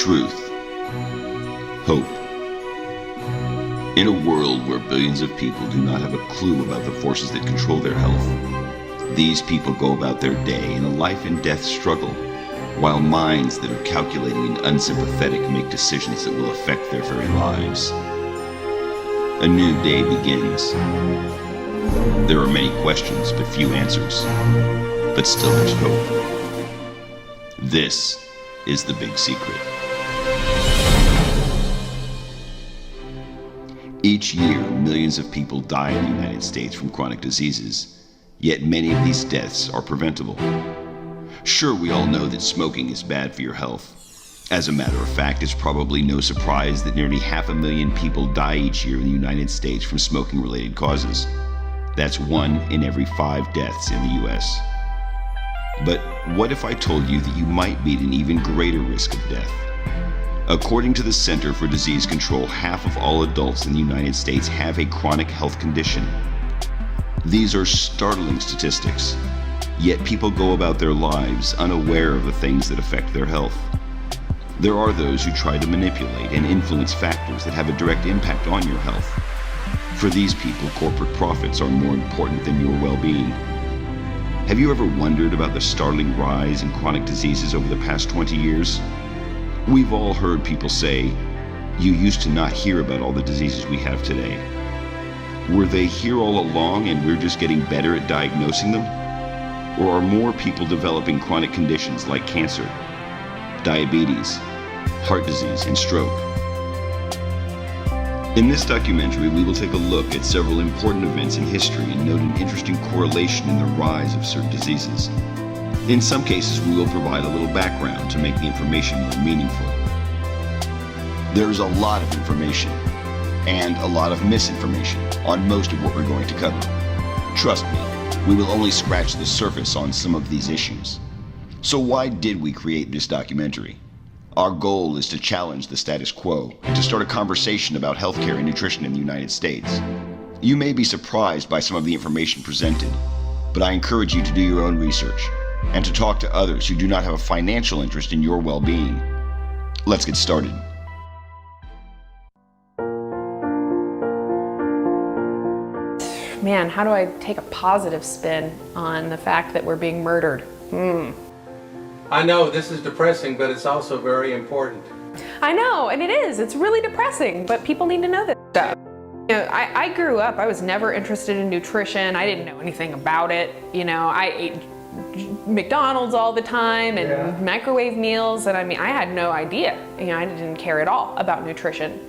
Truth. Hope. In a world where billions of people do not have a clue about the forces that control their health, these people go about their day in a life and death struggle, while minds that are calculating and unsympathetic make decisions that will affect their very lives. A new day begins. There are many questions, but few answers. But still there's hope. This is the big secret. Each year, millions of people die in the United States from chronic diseases, yet many of these deaths are preventable. Sure, we all know that smoking is bad for your health. As a matter of fact, it's probably no surprise that nearly 500,000 people die each year in the United States from smoking-related causes. That's 1 in every 5 deaths in the US. But what if I told you that you might be at an even greater risk of death? According to the Center for Disease Control, half of all adults in the United States have a chronic health condition. These are startling statistics, yet people go about their lives unaware of the things that affect their health. There are those who try to manipulate and influence factors that have a direct impact on your health. For these people, corporate profits are more important than your well-being. Have you ever wondered about the startling rise in chronic diseases over the past 20 years? We've all heard people say, "You used to not hear about all the diseases we have today." Were they here all along and we're just getting better at diagnosing them? Or are more people developing chronic conditions like cancer, diabetes, heart disease, and stroke? In this documentary, we will take a look at several important events in history and note an interesting correlation in the rise of certain diseases. In some cases, we will provide a little background to make the information more meaningful. There is a lot of information and a lot of misinformation on most of what we're going to cover. Trust me, we will only scratch the surface on some of these issues. So why did we create this documentary? Our goal is to challenge the status quo and to start a conversation about healthcare and nutrition in the United States. You may be surprised by some of the information presented, but I encourage you to do your own research and to talk to others who do not have a financial interest in your well-being. Let's get started. Man, how do I take a positive spin on the fact that we're being murdered? I know this is depressing, but it's also very important. I know, and it is. It's really depressing, but people need to know this stuff. You know, I grew up, I was never interested in nutrition. I didn't know anything about it. You know, I ate McDonald's all the time and microwave meals, and I mean, I had no idea. You know, I didn't care at all about nutrition.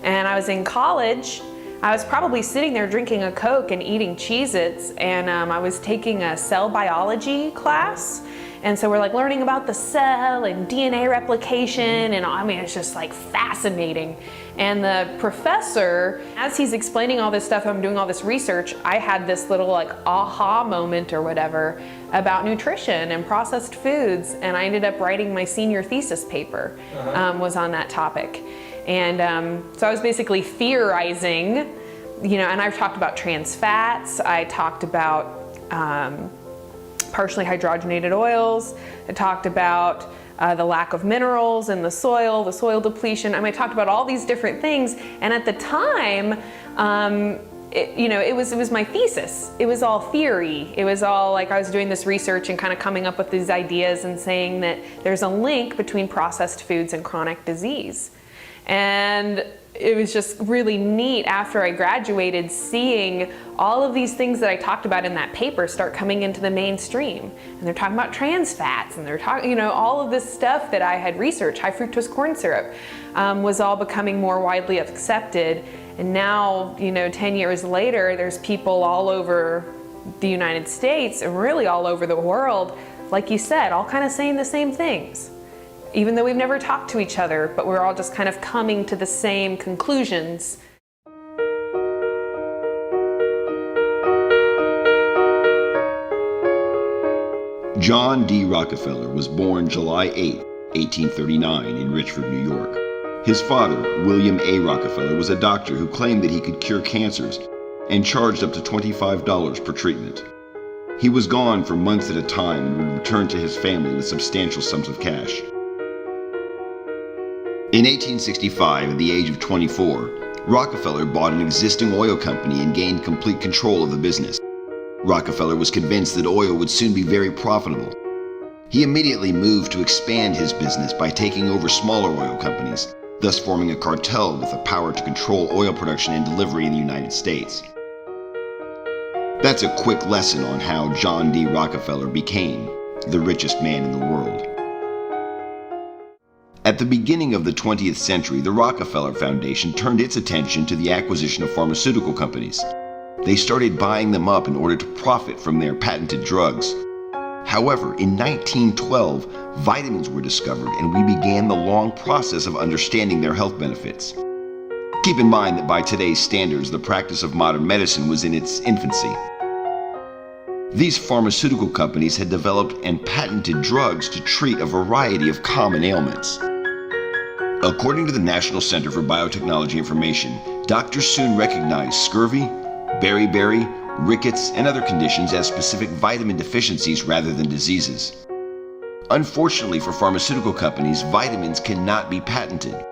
And I was in college. I was probably sitting there drinking a Coke and eating Cheez-Its, and I was taking a cell biology class. And so we're like learning about the cell and DNA replication, and I mean, it's just like fascinating. And the professor, as he's explaining all this stuff, I'm doing all this research, I had this little like aha moment or whatever about nutrition and processed foods, and I ended up writing my senior thesis paper, was on that topic. And so I was basically theorizing, you know, and I've talked about trans fats, I talked about partially hydrogenated oils. I talked about the lack of minerals in the soil depletion. I mean, I talked about all these different things. And at the time, it was my thesis. It was all theory. It was all like I was doing this research and kind of coming up with these ideas and saying that there's a link between processed foods and chronic disease. And it was just really neat after I graduated seeing all of these things that I talked about in that paper start coming into the mainstream. And they're talking about trans fats, and they're talking, you know, all of this stuff that I had researched, high fructose corn syrup, was all becoming more widely accepted. And now, you know, 10 years later, there's people all over the United States and really all over the world, like you said, all kind of saying the same things. Even though we've never talked to each other, but we're all just kind of coming to the same conclusions. John D. Rockefeller was born July 8, 1839 in Richford, New York. His father, William A. Rockefeller, was a doctor who claimed that he could cure cancers and charged up to $25 per treatment. He was gone for months at a time and would return to his family with substantial sums of cash. In 1865, at the age of 24, Rockefeller bought an existing oil company and gained complete control of the business. Rockefeller was convinced that oil would soon be very profitable. He immediately moved to expand his business by taking over smaller oil companies, thus forming a cartel with the power to control oil production and delivery in the United States. That's a quick lesson on how John D. Rockefeller became the richest man in the world. At the beginning of the 20th century, the Rockefeller Foundation turned its attention to the acquisition of pharmaceutical companies. They started buying them up in order to profit from their patented drugs. However, in 1912, vitamins were discovered and we began the long process of understanding their health benefits. Keep in mind that by today's standards, the practice of modern medicine was in its infancy. These pharmaceutical companies had developed and patented drugs to treat a variety of common ailments. According to the National Center for Biotechnology Information, doctors soon recognized scurvy, beriberi, rickets, and other conditions as specific vitamin deficiencies rather than diseases. Unfortunately for pharmaceutical companies, vitamins cannot be patented.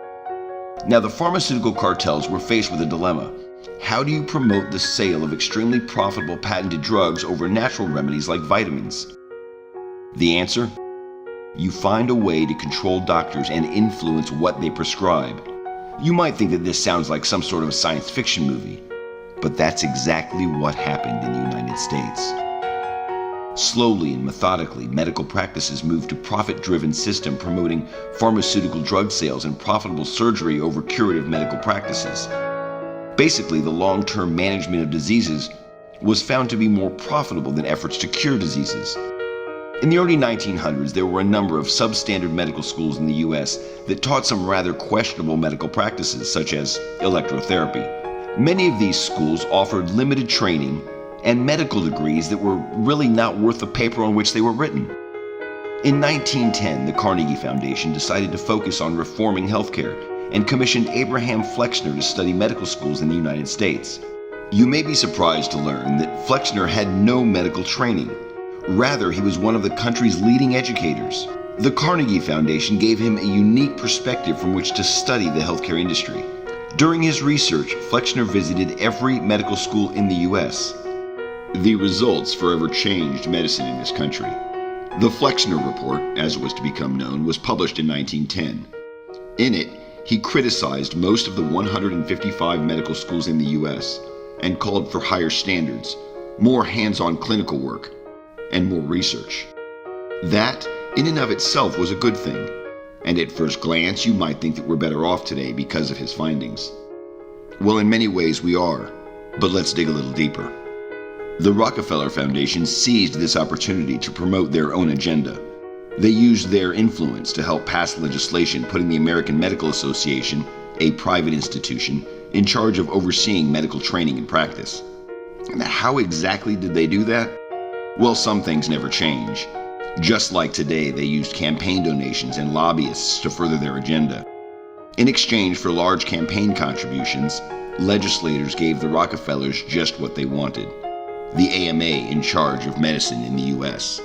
Now, the pharmaceutical cartels were faced with a dilemma. How do you promote the sale of extremely profitable patented drugs over natural remedies like vitamins? The answer? You find a way to control doctors and influence what they prescribe. You might think that this sounds like some sort of a science fiction movie, but that's exactly what happened in the United States. Slowly and methodically, medical practices moved to a profit-driven system promoting pharmaceutical drug sales and profitable surgery over curative medical practices. Basically, the long-term management of diseases was found to be more profitable than efforts to cure diseases. In the early 1900s, there were a number of substandard medical schools in the U.S. that taught some rather questionable medical practices, such as electrotherapy. Many of these schools offered limited training and medical degrees that were really not worth the paper on which they were written. In 1910, the Carnegie Foundation decided to focus on reforming healthcare and commissioned Abraham Flexner to study medical schools in the United States. You may be surprised to learn that Flexner had no medical training. Rather, he was one of the country's leading educators. The Carnegie Foundation gave him a unique perspective from which to study the healthcare industry. During his research, Flexner visited every medical school in the U.S. The results forever changed medicine in this country. The Flexner Report, as it was to become known, was published in 1910. In it, he criticized most of the 155 medical schools in the U.S. and called for higher standards, more hands-on clinical work, and more research. That, in and of itself, was a good thing, and at first glance you might think that we're better off today because of his findings. Well, in many ways we are, but let's dig a little deeper. The Rockefeller Foundation seized this opportunity to promote their own agenda. They used their influence to help pass legislation putting the American Medical Association, a private institution, in charge of overseeing medical training and practice. And how exactly did they do that? Well, some things never change. Just like today, they used campaign donations and lobbyists to further their agenda. In exchange for large campaign contributions, legislators gave the Rockefellers just what they wanted: the AMA in charge of medicine in the U.S.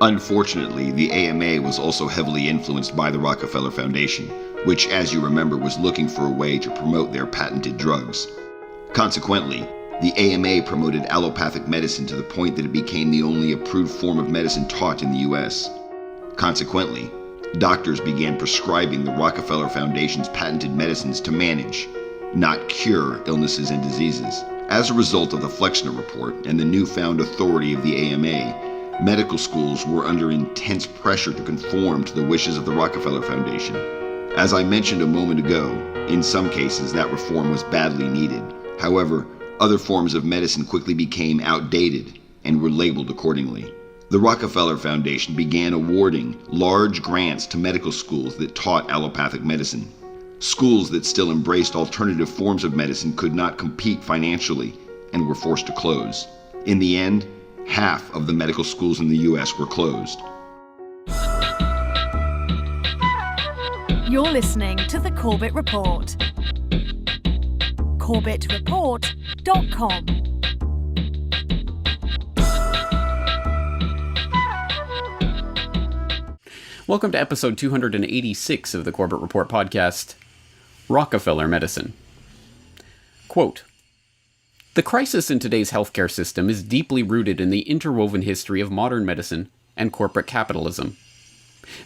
Unfortunately, the AMA was also heavily influenced by the Rockefeller Foundation, which, as you remember, was looking for a way to promote their patented drugs. Consequently, the AMA promoted allopathic medicine to the point that it became the only approved form of medicine taught in the U.S. Consequently, doctors began prescribing the Rockefeller Foundation's patented medicines to manage, not cure, illnesses and diseases. As a result of the Flexner Report and the newfound authority of the AMA, medical schools were under intense pressure to conform to the wishes of the Rockefeller Foundation. As I mentioned a moment ago, in some cases that reform was badly needed. However, other forms of medicine quickly became outdated and were labeled accordingly. The Rockefeller Foundation began awarding large grants to medical schools that taught allopathic medicine. Schools that still embraced alternative forms of medicine could not compete financially and were forced to close. In the end, half of the medical schools in the U.S. were closed. You're listening to The Corbett Report. CorbettReport.com. Welcome to episode 286 of the Corbett Report podcast, Rockefeller Medicine. Quote, "The crisis in today's healthcare system is deeply rooted in the interwoven history of modern medicine and corporate capitalism.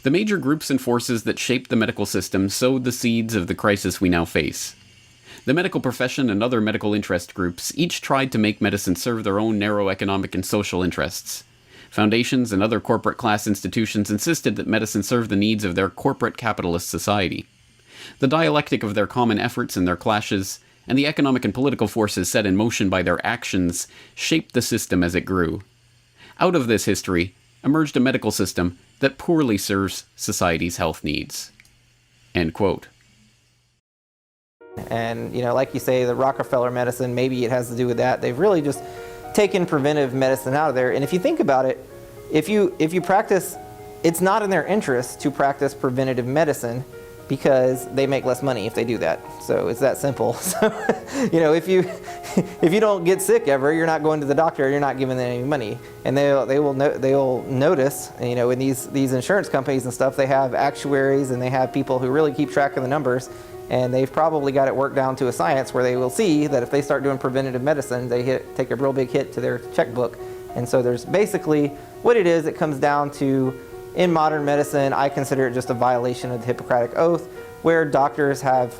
The major groups and forces that shaped the medical system sowed the seeds of the crisis we now face. The medical profession and other medical interest groups each tried to make medicine serve their own narrow economic and social interests. Foundations and other corporate class institutions insisted that medicine serve the needs of their corporate capitalist society. The dialectic of their common efforts and their clashes, and the economic and political forces set in motion by their actions, shaped the system as it grew. Out of this history emerged a medical system that poorly serves society's health needs." End quote. And, like you say, the Rockefeller medicine, maybe it has to do with that. They've really just taken preventive medicine out of there. And if you think about it, if you practice, it's not in their interest to practice preventative medicine because they make less money if they do that. So it's that simple. So, if you don't get sick ever, you're not going to the doctor, you're not giving them any money. And they'll notice, in these insurance companies and stuff, they have actuaries and they have people who really keep track of the numbers. And they've probably got it worked down to a science where they will see that if they start doing preventative medicine, they take a real big hit to their checkbook. And so there's basically what it is, it comes down to, in modern medicine, I consider it just a violation of the Hippocratic Oath, where doctors have,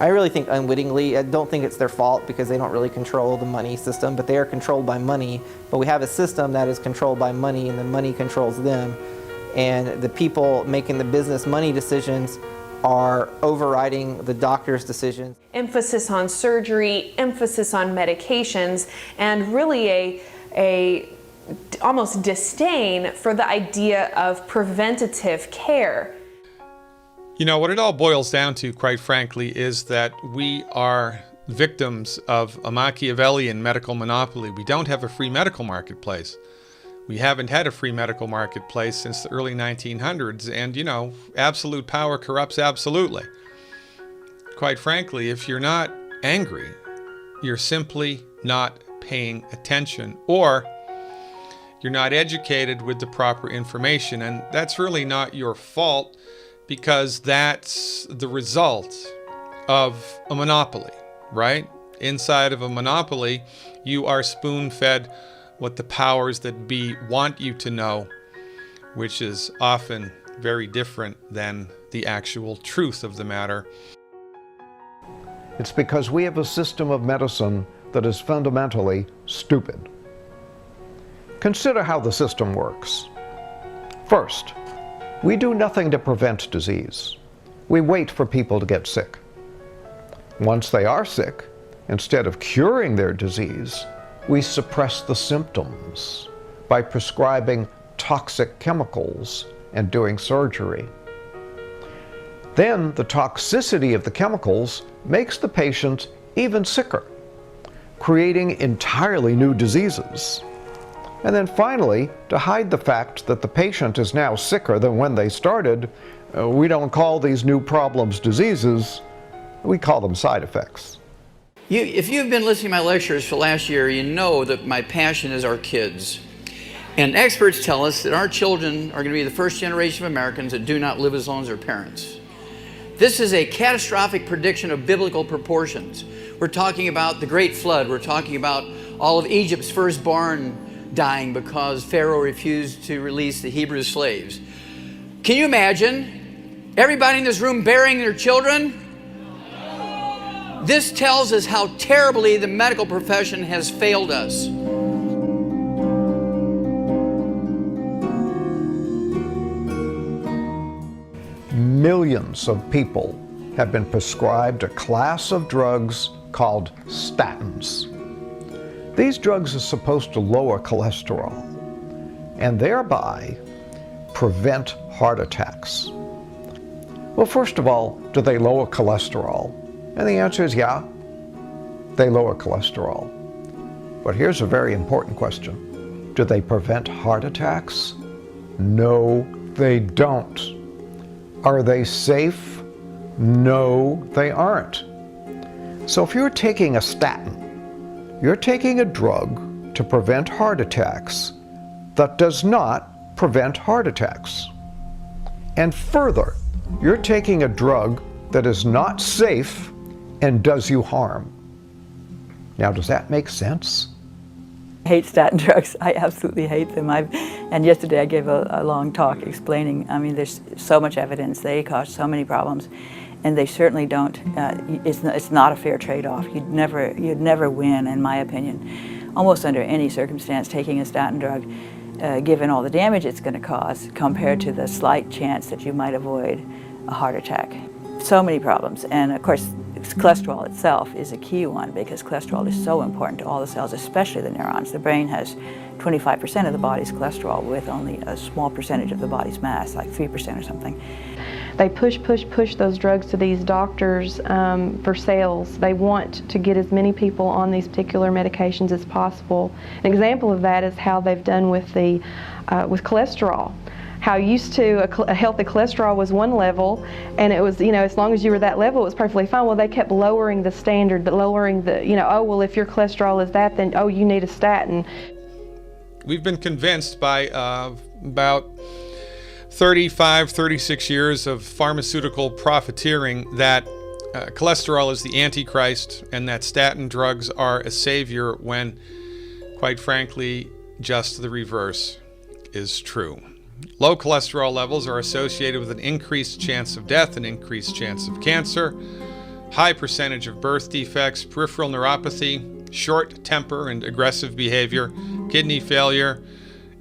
I really think unwittingly, I don't think it's their fault because they don't really control the money system, but they are controlled by money. But we have a system that is controlled by money, and the money controls them. And the people making the business money decisions are overriding the doctor's decisions. Emphasis on surgery, emphasis on medications, and really a almost disdain for the idea of preventative care. What it all boils down to, quite frankly, is that we are victims of a Machiavellian medical monopoly. We don't have a free medical marketplace. We haven't had a free medical marketplace since the early 1900s, and absolute power corrupts absolutely. Quite frankly, if you're not angry, you're simply not paying attention, or you're not educated with the proper information, and that's really not your fault because that's the result of a monopoly, right? Inside of a monopoly, you are spoon-fed what the powers that be want you to know, which is often very different than the actual truth of the matter. It's because we have a system of medicine that is fundamentally stupid. Consider how the system works. First, we do nothing to prevent disease. We wait for people to get sick. Once they are sick, instead of curing their disease, we suppress the symptoms by prescribing toxic chemicals and doing surgery. Then the toxicity of the chemicals makes the patient even sicker, creating entirely new diseases. And then finally, to hide the fact that the patient is now sicker than when they started, we don't call these new problems diseases, we call them side effects. If you've been listening to my lectures for last year, you know that my passion is our kids. And experts tell us that our children are going to be the first generation of Americans that do not live as long as their parents. This is a catastrophic prediction of biblical proportions. We're talking about the Great Flood. We're talking about all of Egypt's firstborn dying because Pharaoh refused to release the Hebrew slaves. Can you imagine everybody in this room burying their children? This tells us how terribly the medical profession has failed us. Millions of people have been prescribed a class of drugs called statins. These drugs are supposed to lower cholesterol and thereby prevent heart attacks. Well, first of all, do they lower cholesterol? And the answer is yeah, they lower cholesterol. But here's a very important question. Do they prevent heart attacks? No, they don't. Are they safe? No, they aren't. So if you're taking a statin, you're taking a drug to prevent heart attacks that does not prevent heart attacks. And further, you're taking a drug that is not safe and does you harm. Now, does that make sense? I hate statin drugs. I absolutely hate them. And yesterday I gave a long talk explaining, I mean, there's so much evidence. They cause so many problems, and they certainly don't, it's not a fair trade-off. You'd never win, in my opinion, almost under any circumstance, taking a statin drug, given all the damage it's going to cause, compared to the slight chance that you might avoid a heart attack. So many problems, and of course, cholesterol itself is a key one, because cholesterol is so important to all the cells, especially the neurons. The brain has 25% of the body's cholesterol with only a small percentage of the body's mass, like 3% or something. They push those drugs to these doctors for sales. They want to get as many people on these particular medications as possible. An example of that is how they've done with cholesterol. How used to a healthy cholesterol was one level, and it was, as long as you were that level, it was perfectly fine. Well, they kept lowering the standard, but lowering the, oh, well, if your cholesterol is that, then, oh, you need a statin. We've been convinced by about 35, 36 years of pharmaceutical profiteering that cholesterol is the Antichrist and that statin drugs are a savior, when, quite frankly, just the reverse is true. Low cholesterol levels are associated with an increased chance of death, an increased chance of cancer, high percentage of birth defects, peripheral neuropathy, short temper and aggressive behavior, kidney failure,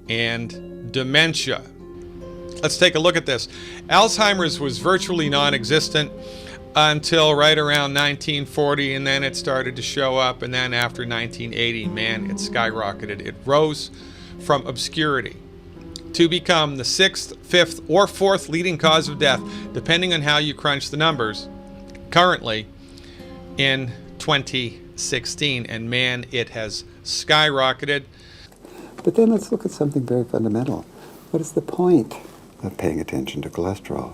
and dementia. Let's take a look at this. Alzheimer's was virtually non-existent until right around 1940, and then it started to show up, and then after 1980, man, it skyrocketed. It rose from obscurity to become the 6th, 5th, or 4th leading cause of death, depending on how you crunch the numbers, currently in 2016. And man, it has skyrocketed. But then let's look at something very fundamental. What is the point of paying attention to cholesterol?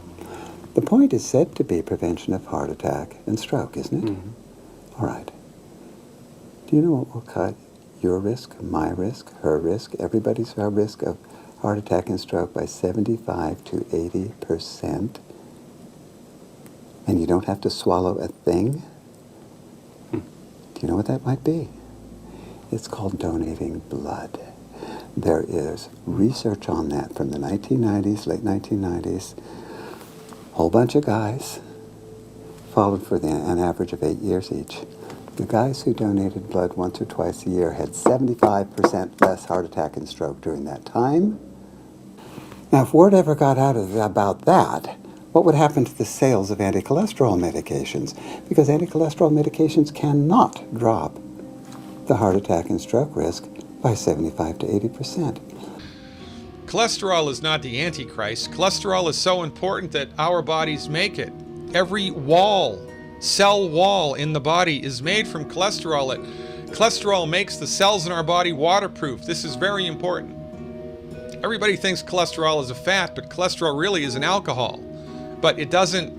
The point is said to be prevention of heart attack and stroke, isn't it? Mm-hmm. All right. Do you know what will cut your risk, my risk, her risk, everybody's risk of heart attack and stroke by 75 to 80%? And you don't have to swallow a thing? Do you know what that might be? It's called donating blood. There is research on that from the 1990s, late 1990s. Whole bunch of guys, followed for an average of 8 years each. The guys who donated blood once or twice a year had 75% less heart attack and stroke during that time. Now, if word ever got out about that, what would happen to the sales of anti-cholesterol medications? Because anti-cholesterol medications cannot drop the heart attack and stroke risk by 75 to 80%. Cholesterol is not the Antichrist. Cholesterol is so important that our bodies make it. Every cell wall in the body is made from cholesterol. Cholesterol makes the cells in our body waterproof. This is very important. Everybody thinks cholesterol is a fat, but cholesterol really is an alcohol. But it doesn't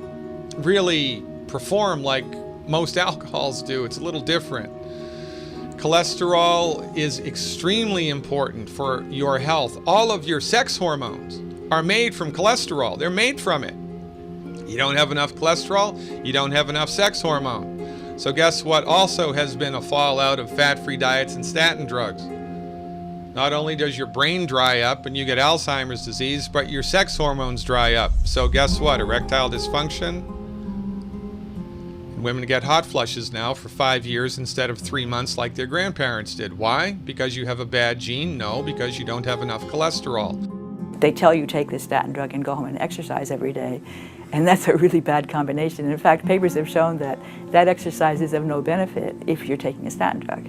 really perform like most alcohols do. It's a little different. Cholesterol is extremely important for your health. All of your sex hormones are made from cholesterol. They're made from it. You don't have enough cholesterol, you don't have enough sex hormone. So guess what also has been a fallout of fat-free diets and statin drugs? Not only does your brain dry up and you get Alzheimer's disease, but your sex hormones dry up. So guess what? Erectile dysfunction. And women get hot flushes now for 5 years instead of 3 months like their grandparents did. Why? Because you have a bad gene? No, because you don't have enough cholesterol. They tell you take this statin drug and go home and exercise every day. And that's a really bad combination. In fact, papers have shown that exercise is of no benefit if you're taking a statin drug.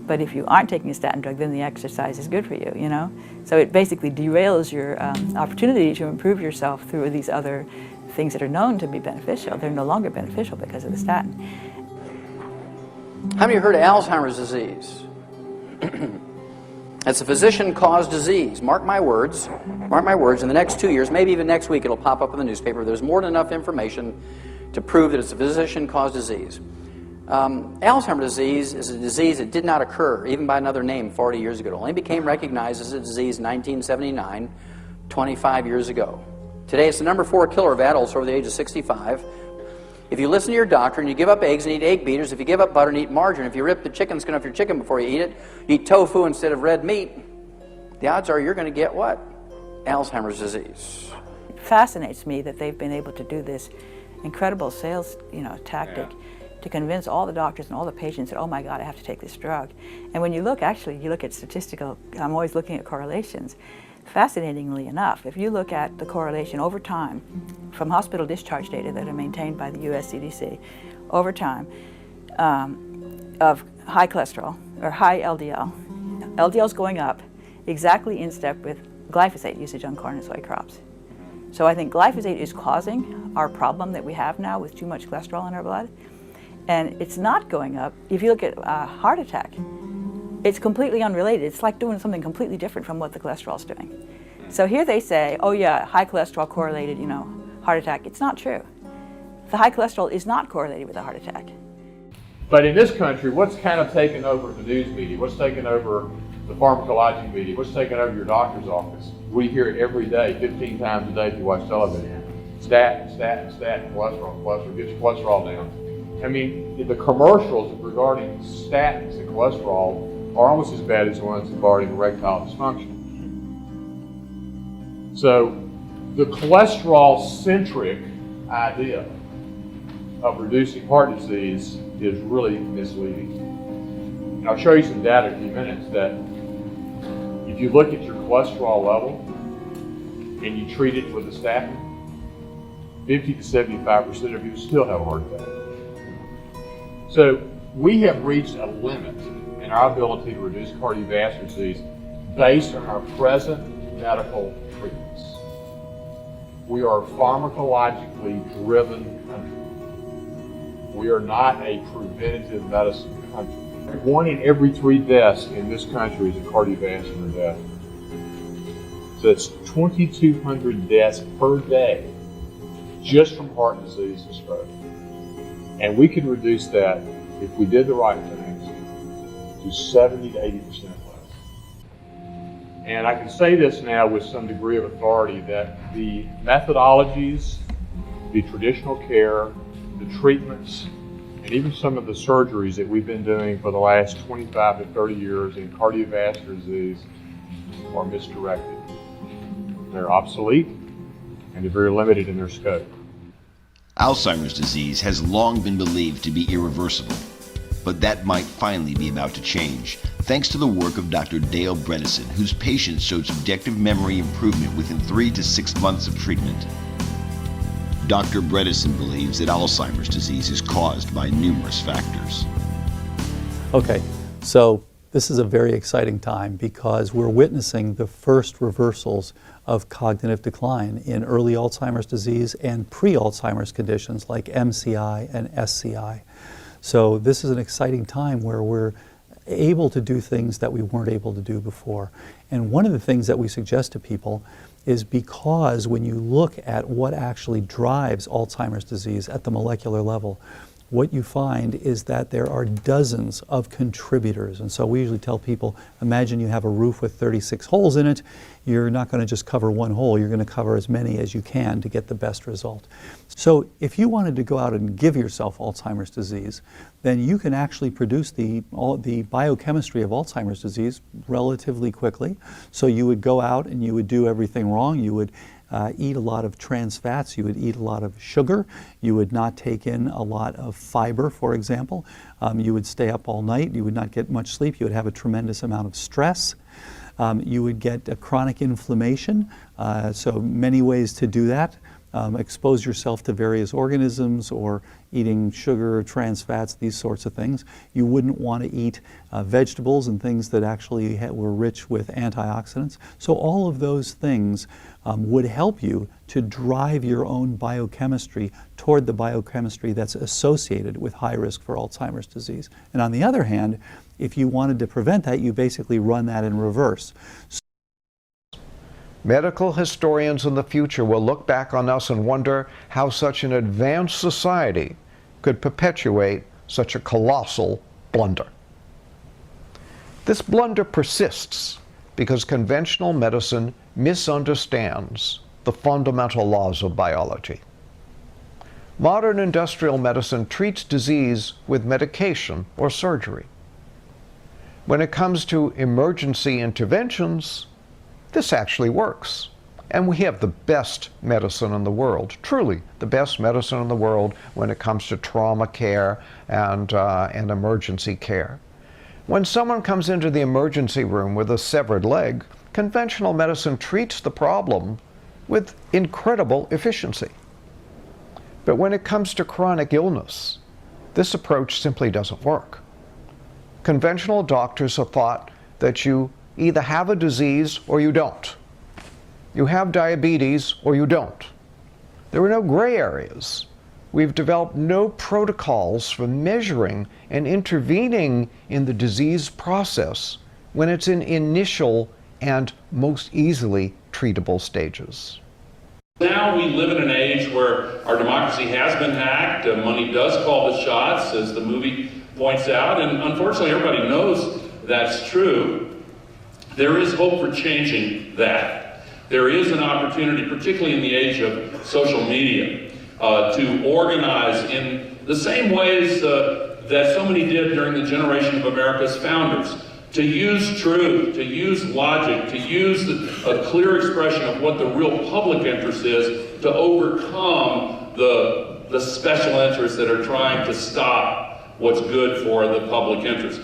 But if you aren't taking a statin drug, then the exercise is good for you, you know? So it basically derails your opportunity to improve yourself through these other things that are known to be beneficial. They're no longer beneficial because of the statin. How many of you heard of Alzheimer's disease? It's a physician-caused disease. Mark my words, in the next 2 years, maybe even next week, it'll pop up in the newspaper. There's more than enough information to prove that it's a physician-caused disease. Alzheimer's disease is a disease that did not occur, even by another name, 40 years ago. It only became recognized as a disease in 1979 25 years ago. Today it's the number 4 killer of adults over the age of 65. If you listen to your doctor and you give up eggs and eat egg beaters, if you give up butter and eat margarine, if you rip the chicken skin off your chicken before you eat it, you eat tofu instead of red meat, the odds are you're going to get what? Alzheimer's disease. It fascinates me that they've been able to do this incredible sales, tactic to convince all the doctors and all the patients that, oh my God, I have to take this drug. And when you look at statistical, I'm always looking at correlations. Fascinatingly enough, if you look at the correlation over time from hospital discharge data that are maintained by the US CDC, over time of high cholesterol or high LDL, LDL's going up exactly in step with glyphosate usage on corn and soy crops. So I think glyphosate is causing our problem that we have now with too much cholesterol in our blood. And it's not going up. If you look at heart attack, it's completely unrelated. It's like doing something completely different from what the cholesterol's doing. So here they say, oh yeah, high cholesterol correlated, heart attack. It's not true. The high cholesterol is not correlated with a heart attack. But in this country, what's kind of taken over the news media? What's taken over the pharmacologic media? What's taken over your doctor's office? We hear it every day, 15 times a day if you watch television. Statin, cholesterol, get your cholesterol down. I mean, the commercials regarding statins and cholesterol are almost as bad as the ones regarding erectile dysfunction. So the cholesterol-centric idea of reducing heart disease is really misleading. And I'll show you some data in a few minutes that if you look at your cholesterol level and you treat it with a statin, 50 to 75% of you still have a heart attack. So we have reached a limit in our ability to reduce cardiovascular disease based on our present medical treatments. We are a pharmacologically driven country. We are not a preventative medicine country. 1 in every 3 deaths in this country is a cardiovascular death. So it's 2,200 deaths per day just from heart disease and stroke. And we can reduce that, if we did the right things, to 70 to 80% less. And I can say this now with some degree of authority that the methodologies, the traditional care, the treatments, and even some of the surgeries that we've been doing for the last 25 to 30 years in cardiovascular disease are misdirected. They're obsolete and they're very limited in their scope. Alzheimer's disease has long been believed to be irreversible, but that might finally be about to change, thanks to the work of Dr. Dale Bredesen, whose patients showed subjective memory improvement within 3 to 6 months of treatment. Dr. Bredesen believes that Alzheimer's disease is caused by numerous factors. Okay, so this is a very exciting time because we're witnessing the first reversals of cognitive decline in early Alzheimer's disease and pre-Alzheimer's conditions like MCI and SCI. So this is an exciting time where we're able to do things that we weren't able to do before. And one of the things that we suggest to people is because when you look at what actually drives Alzheimer's disease at the molecular level, what you find is that there are dozens of contributors. And so we usually tell people, imagine you have a roof with 36 holes in it. You're not going to just cover one hole, you're going to cover as many as you can to get the best result. So if you wanted to go out and give yourself Alzheimer's disease, then you can actually produce the biochemistry of Alzheimer's disease relatively quickly. So you would go out and you would do everything wrong. You would eat a lot of trans fats, you would eat a lot of sugar, you would not take in a lot of fiber, for example. You would stay up all night, you would not get much sleep, you would have a tremendous amount of stress. You would get a chronic inflammation, so many ways to do that. Expose yourself to various organisms or eating sugar, trans fats, these sorts of things. You wouldn't want to eat vegetables and things that actually were rich with antioxidants. So all of those things would help you to drive your own biochemistry toward the biochemistry that's associated with high risk for Alzheimer's disease. And on the other hand, if you wanted to prevent that, you basically run that in reverse. Medical historians in the future will look back on us and wonder how such an advanced society could perpetuate such a colossal blunder. This blunder persists because conventional medicine misunderstands the fundamental laws of biology. Modern industrial medicine treats disease with medication or surgery. When it comes to emergency interventions, this actually works. And we have the best medicine in the world, truly the best medicine in the world when it comes to trauma care and emergency care. When someone comes into the emergency room with a severed leg, conventional medicine treats the problem with incredible efficiency. But when it comes to chronic illness, this approach simply doesn't work. Conventional doctors have thought that you either have a disease or you don't. You have diabetes or you don't. There are no gray areas. We've developed no protocols for measuring and intervening in the disease process when it's in initial and most easily treatable stages. Now we live in an age where our democracy has been hacked, money does call the shots, as the movie points out, and unfortunately everybody knows that's true. There is hope for changing that. There is an opportunity, particularly in the age of social media, to organize in the same ways that so many did during the generation of America's founders, to use truth, to use logic, to use a clear expression of what the real public interest is, to overcome the special interests that are trying to stop what's good for the public interest.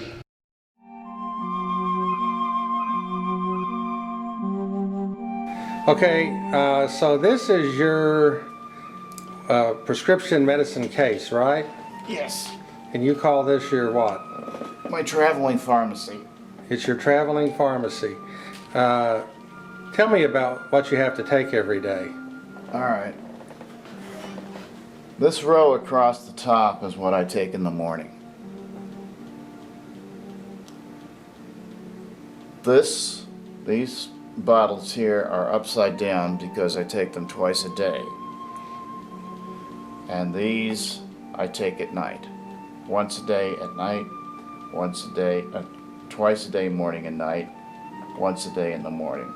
Okay, so this is your prescription medicine case, right? Yes. And you call this your what? My traveling pharmacy. It's your traveling pharmacy. Tell me about what you have to take every day. All right. This row across the top is what I take in the morning. These bottles here are upside down because I take them twice a day. And these I take at night. Once a day at night, once a day, twice a day morning and night, once a day in the morning.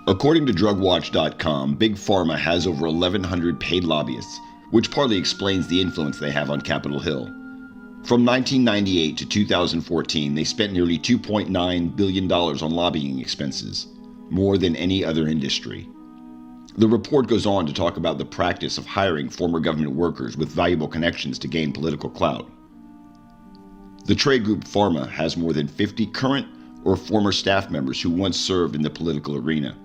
According to DrugWatch.com, Big Pharma has over 1,100 paid lobbyists, which partly explains the influence they have on Capitol Hill. From 1998 to 2014, they spent nearly $2.9 billion on lobbying expenses, more than any other industry. The report goes on to talk about the practice of hiring former government workers with valuable connections to gain political clout. The trade group Pharma has more than 50 current or former staff members who once served in the political arena.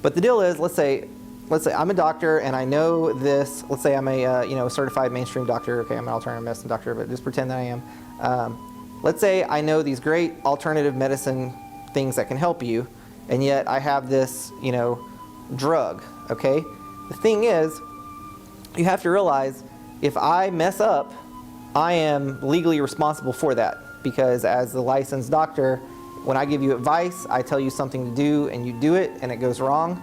But the deal is, let's say I'm a doctor and I know this. Let's say I'm a certified mainstream doctor. Okay, I'm an alternative medicine doctor, but just pretend that I am. Let's say I know these great alternative medicine things that can help you, and yet I have this, drug. Okay. The thing is, you have to realize if I mess up, I am legally responsible for that, because as the licensed doctor, when I give you advice, I tell you something to do and you do it and it goes wrong,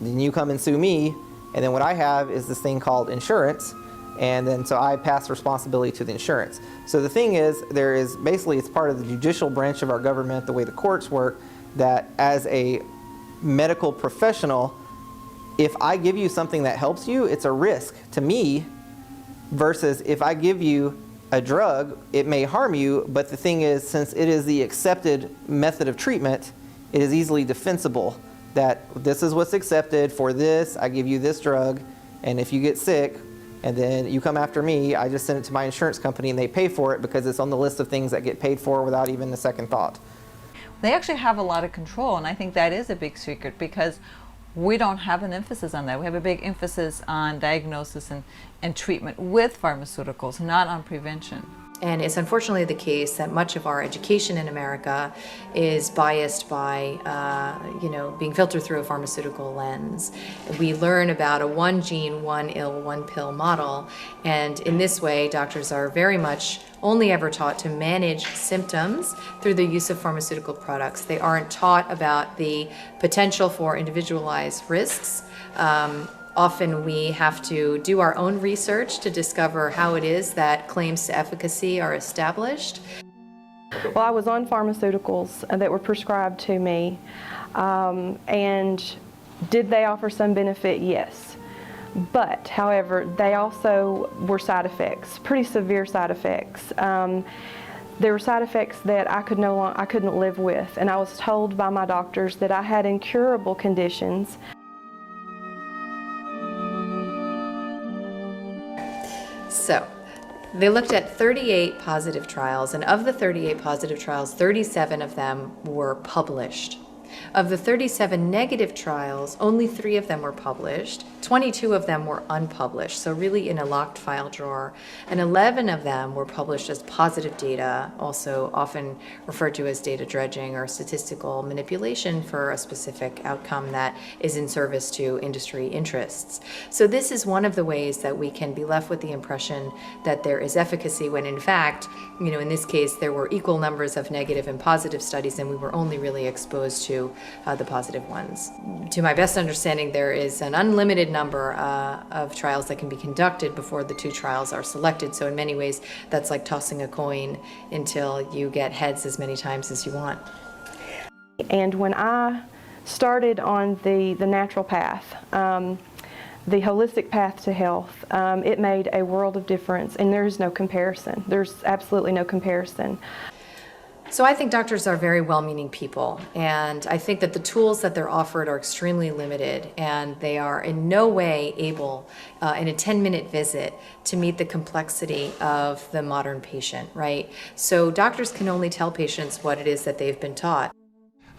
then you come and sue me, and then what I have is this thing called insurance, and then so I pass responsibility to the insurance. So the thing is, it's part of the judicial branch of our government, the way the courts work, that as a medical professional, if I give you something that helps you, it's a risk to me, versus if I give you a drug, it may harm you, but the thing is, since it is the accepted method of treatment, it is easily defensible that this is what's accepted for this, I give you this drug, and if you get sick and then you come after me, I just send it to my insurance company and they pay for it because it's on the list of things that get paid for without even a second thought. They actually have a lot of control, and I think that is a big secret because we don't have an emphasis on that. We have a big emphasis on diagnosis and treatment with pharmaceuticals, not on prevention. And it's unfortunately the case that much of our education in America is biased by, being filtered through a pharmaceutical lens. We learn about a one gene, one ill, one pill model, and in this way, doctors are very much only ever taught to manage symptoms through the use of pharmaceutical products. They aren't taught about the potential for individualized risks. Often we have to do our own research to discover how it is that claims to efficacy are established. Well, I was on pharmaceuticals that were prescribed to me. And did they offer some benefit? Yes. But, however, they also were side effects, pretty severe side effects. There were side effects that I couldn't live with, and I was told by my doctors that I had incurable conditions. So, they looked at 38 positive trials, and of the 38 positive trials, 37 of them were published. Of the 37 negative trials, only 3 of them were published, 22 of them were unpublished, so really in a locked file drawer, and 11 of them were published as positive data, also often referred to as data dredging or statistical manipulation for a specific outcome that is in service to industry interests. So this is one of the ways that we can be left with the impression that there is efficacy when in fact, in this case, there were equal numbers of negative and positive studies, and we were only really exposed to the positive ones. To my best understanding, there is an unlimited number of trials that can be conducted before the 2 trials are selected. So in many ways, that's like tossing a coin until you get heads as many times as you want. And when I started on the natural path, the holistic path to health, it made a world of difference, and there's no comparison. There's absolutely no comparison. So I think doctors are very well-meaning people, and I think that the tools that they're offered are extremely limited, and they are in no way able, in a 10-minute visit, to meet the complexity of the modern patient, right? So doctors can only tell patients what it is that they've been taught.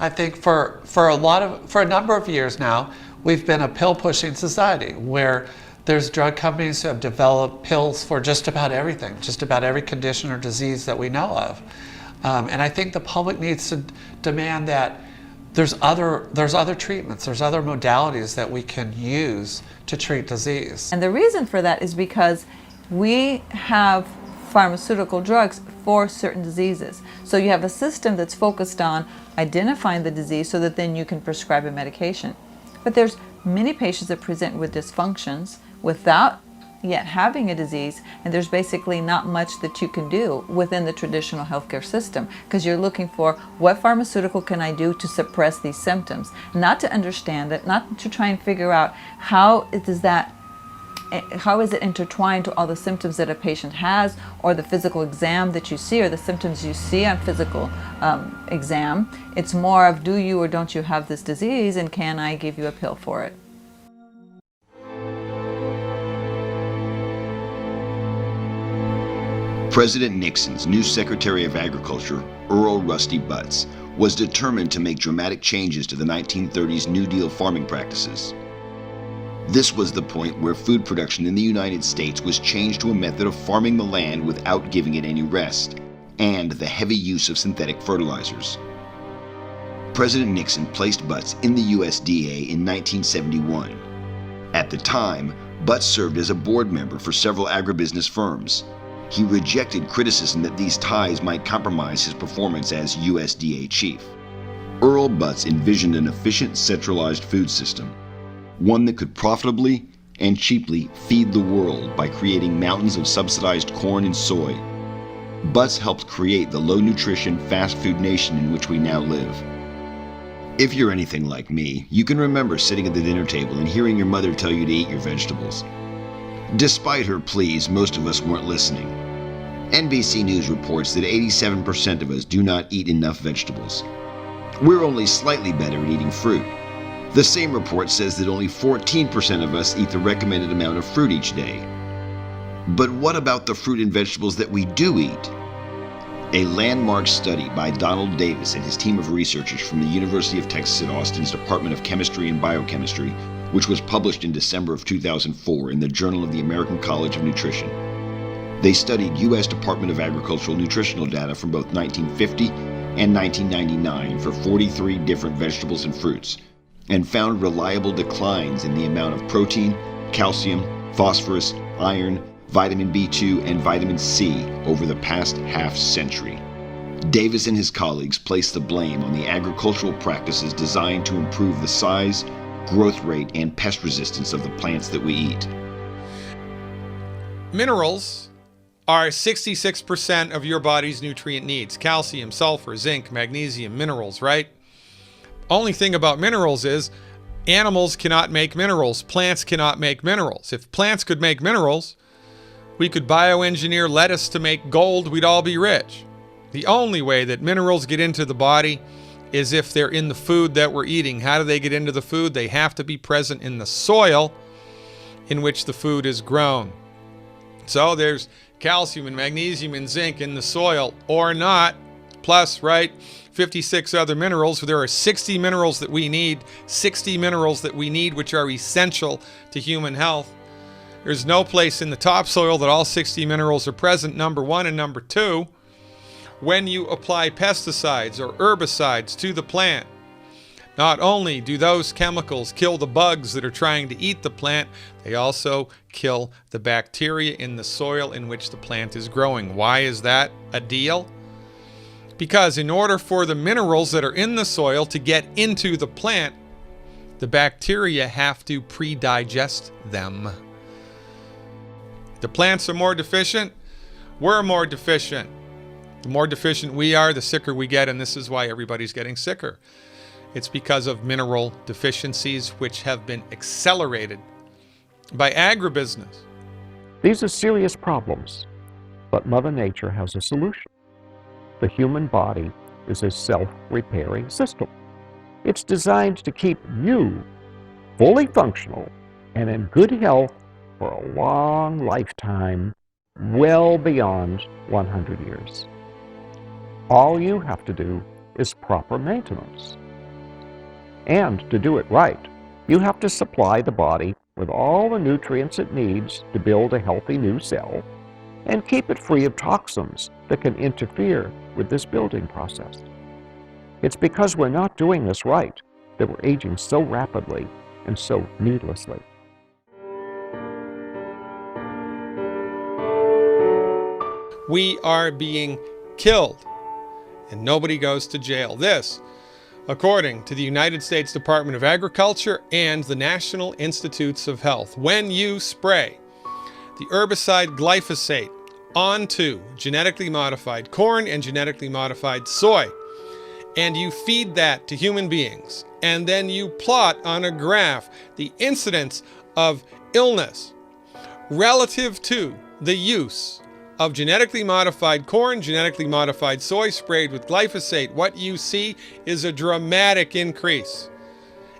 I think for a number of years now, we've been a pill-pushing society where there's drug companies who have developed pills for just about everything, just about every condition or disease that we know of. And I think the public needs to demand that there's other treatments, there's other modalities that we can use to treat disease. And the reason for that is because we have pharmaceutical drugs for certain diseases. So you have a system that's focused on identifying the disease so that then you can prescribe a medication. But there's many patients that present with dysfunctions without yet having a disease, and there's basically not much that you can do within the traditional healthcare system because you're looking for what pharmaceutical can I do to suppress these symptoms, not to understand it, not to try and figure out how is it intertwined to all the symptoms that a patient has, or the physical exam that you see, or the symptoms you see on physical exam. It's more of, do you or don't you have this disease, and can I give you a pill for it? President Nixon's new Secretary of Agriculture, Earl Rusty Butz, was determined to make dramatic changes to the 1930s New Deal farming practices. This was the point where food production in the United States was changed to a method of farming the land without giving it any rest, and the heavy use of synthetic fertilizers. President Nixon placed Butz in the USDA in 1971. At the time, Butz served as a board member for several agribusiness firms. He rejected criticism that these ties might compromise his performance as USDA chief. Earl Butz envisioned an efficient, centralized food system, one that could profitably and cheaply feed the world by creating mountains of subsidized corn and soy. Butz helped create the low-nutrition, fast-food nation in which we now live. If you're anything like me, you can remember sitting at the dinner table and hearing your mother tell you to eat your vegetables. Despite her pleas, most of us weren't listening. NBC News reports that 87% of us do not eat enough vegetables. We're only slightly better at eating fruit. The same report says that only 14% of us eat the recommended amount of fruit each day. But what about the fruit and vegetables that we do eat? A landmark study by Donald Davis and his team of researchers from the University of Texas at Austin's Department of Chemistry and Biochemistry, which was published in December of 2004 in the Journal of the American College of Nutrition. They studied U.S. Department of Agricultural nutritional data from both 1950 and 1999 for 43 different vegetables and fruits, and found reliable declines in the amount of protein, calcium, phosphorus, iron, vitamin B2, and vitamin C over the past half-century. Davis and his colleagues placed the blame on the agricultural practices designed to improve the size, growth rate, and pest resistance of the plants that we eat. Minerals are 66% of your body's nutrient needs. Calcium, sulfur, zinc, magnesium, minerals, right? Only thing about minerals is animals cannot make minerals. Plants cannot make minerals. If plants could make minerals, we could bioengineer lettuce to make gold, we'd all be rich. The only way that minerals get into the body is if they're in the food that we're eating. How do they get into the food? They have to be present in the soil in which the food is grown. So there's calcium and magnesium and zinc in the soil, or not, plus, right, 56 other minerals. There are 60 minerals that we need, which are essential to human health. There's no place in the topsoil that all 60 minerals are present, number one. And number two, when you apply pesticides or herbicides to the plant, not only do those chemicals kill the bugs that are trying to eat the plant, they also kill the bacteria in the soil in which the plant is growing. Why is that a deal? Because in order for the minerals that are in the soil to get into the plant, the bacteria have to pre-digest them. The plants are more deficient, we're more deficient. The more deficient we are, the sicker we get, and this is why everybody's getting sicker. It's because of mineral deficiencies which have been accelerated by agribusiness. These are serious problems, but Mother Nature has a solution. The human body is a self-repairing system. It's designed to keep you fully functional and in good health for a long lifetime, well beyond 100 years. All you have to do is proper maintenance. And to do it right, you have to supply the body with all the nutrients it needs to build a healthy new cell and keep it free of toxins that can interfere with this building process. It's because we're not doing this right that we're aging so rapidly and so needlessly. We are being killed, and nobody goes to jail. This, according to the United States Department of Agriculture and the National Institutes of Health. When you spray the herbicide glyphosate onto genetically modified corn and genetically modified soy, and you feed that to human beings, and then you plot on a graph the incidence of illness relative to the use of genetically modified corn, genetically modified soy sprayed with glyphosate, what you see is a dramatic increase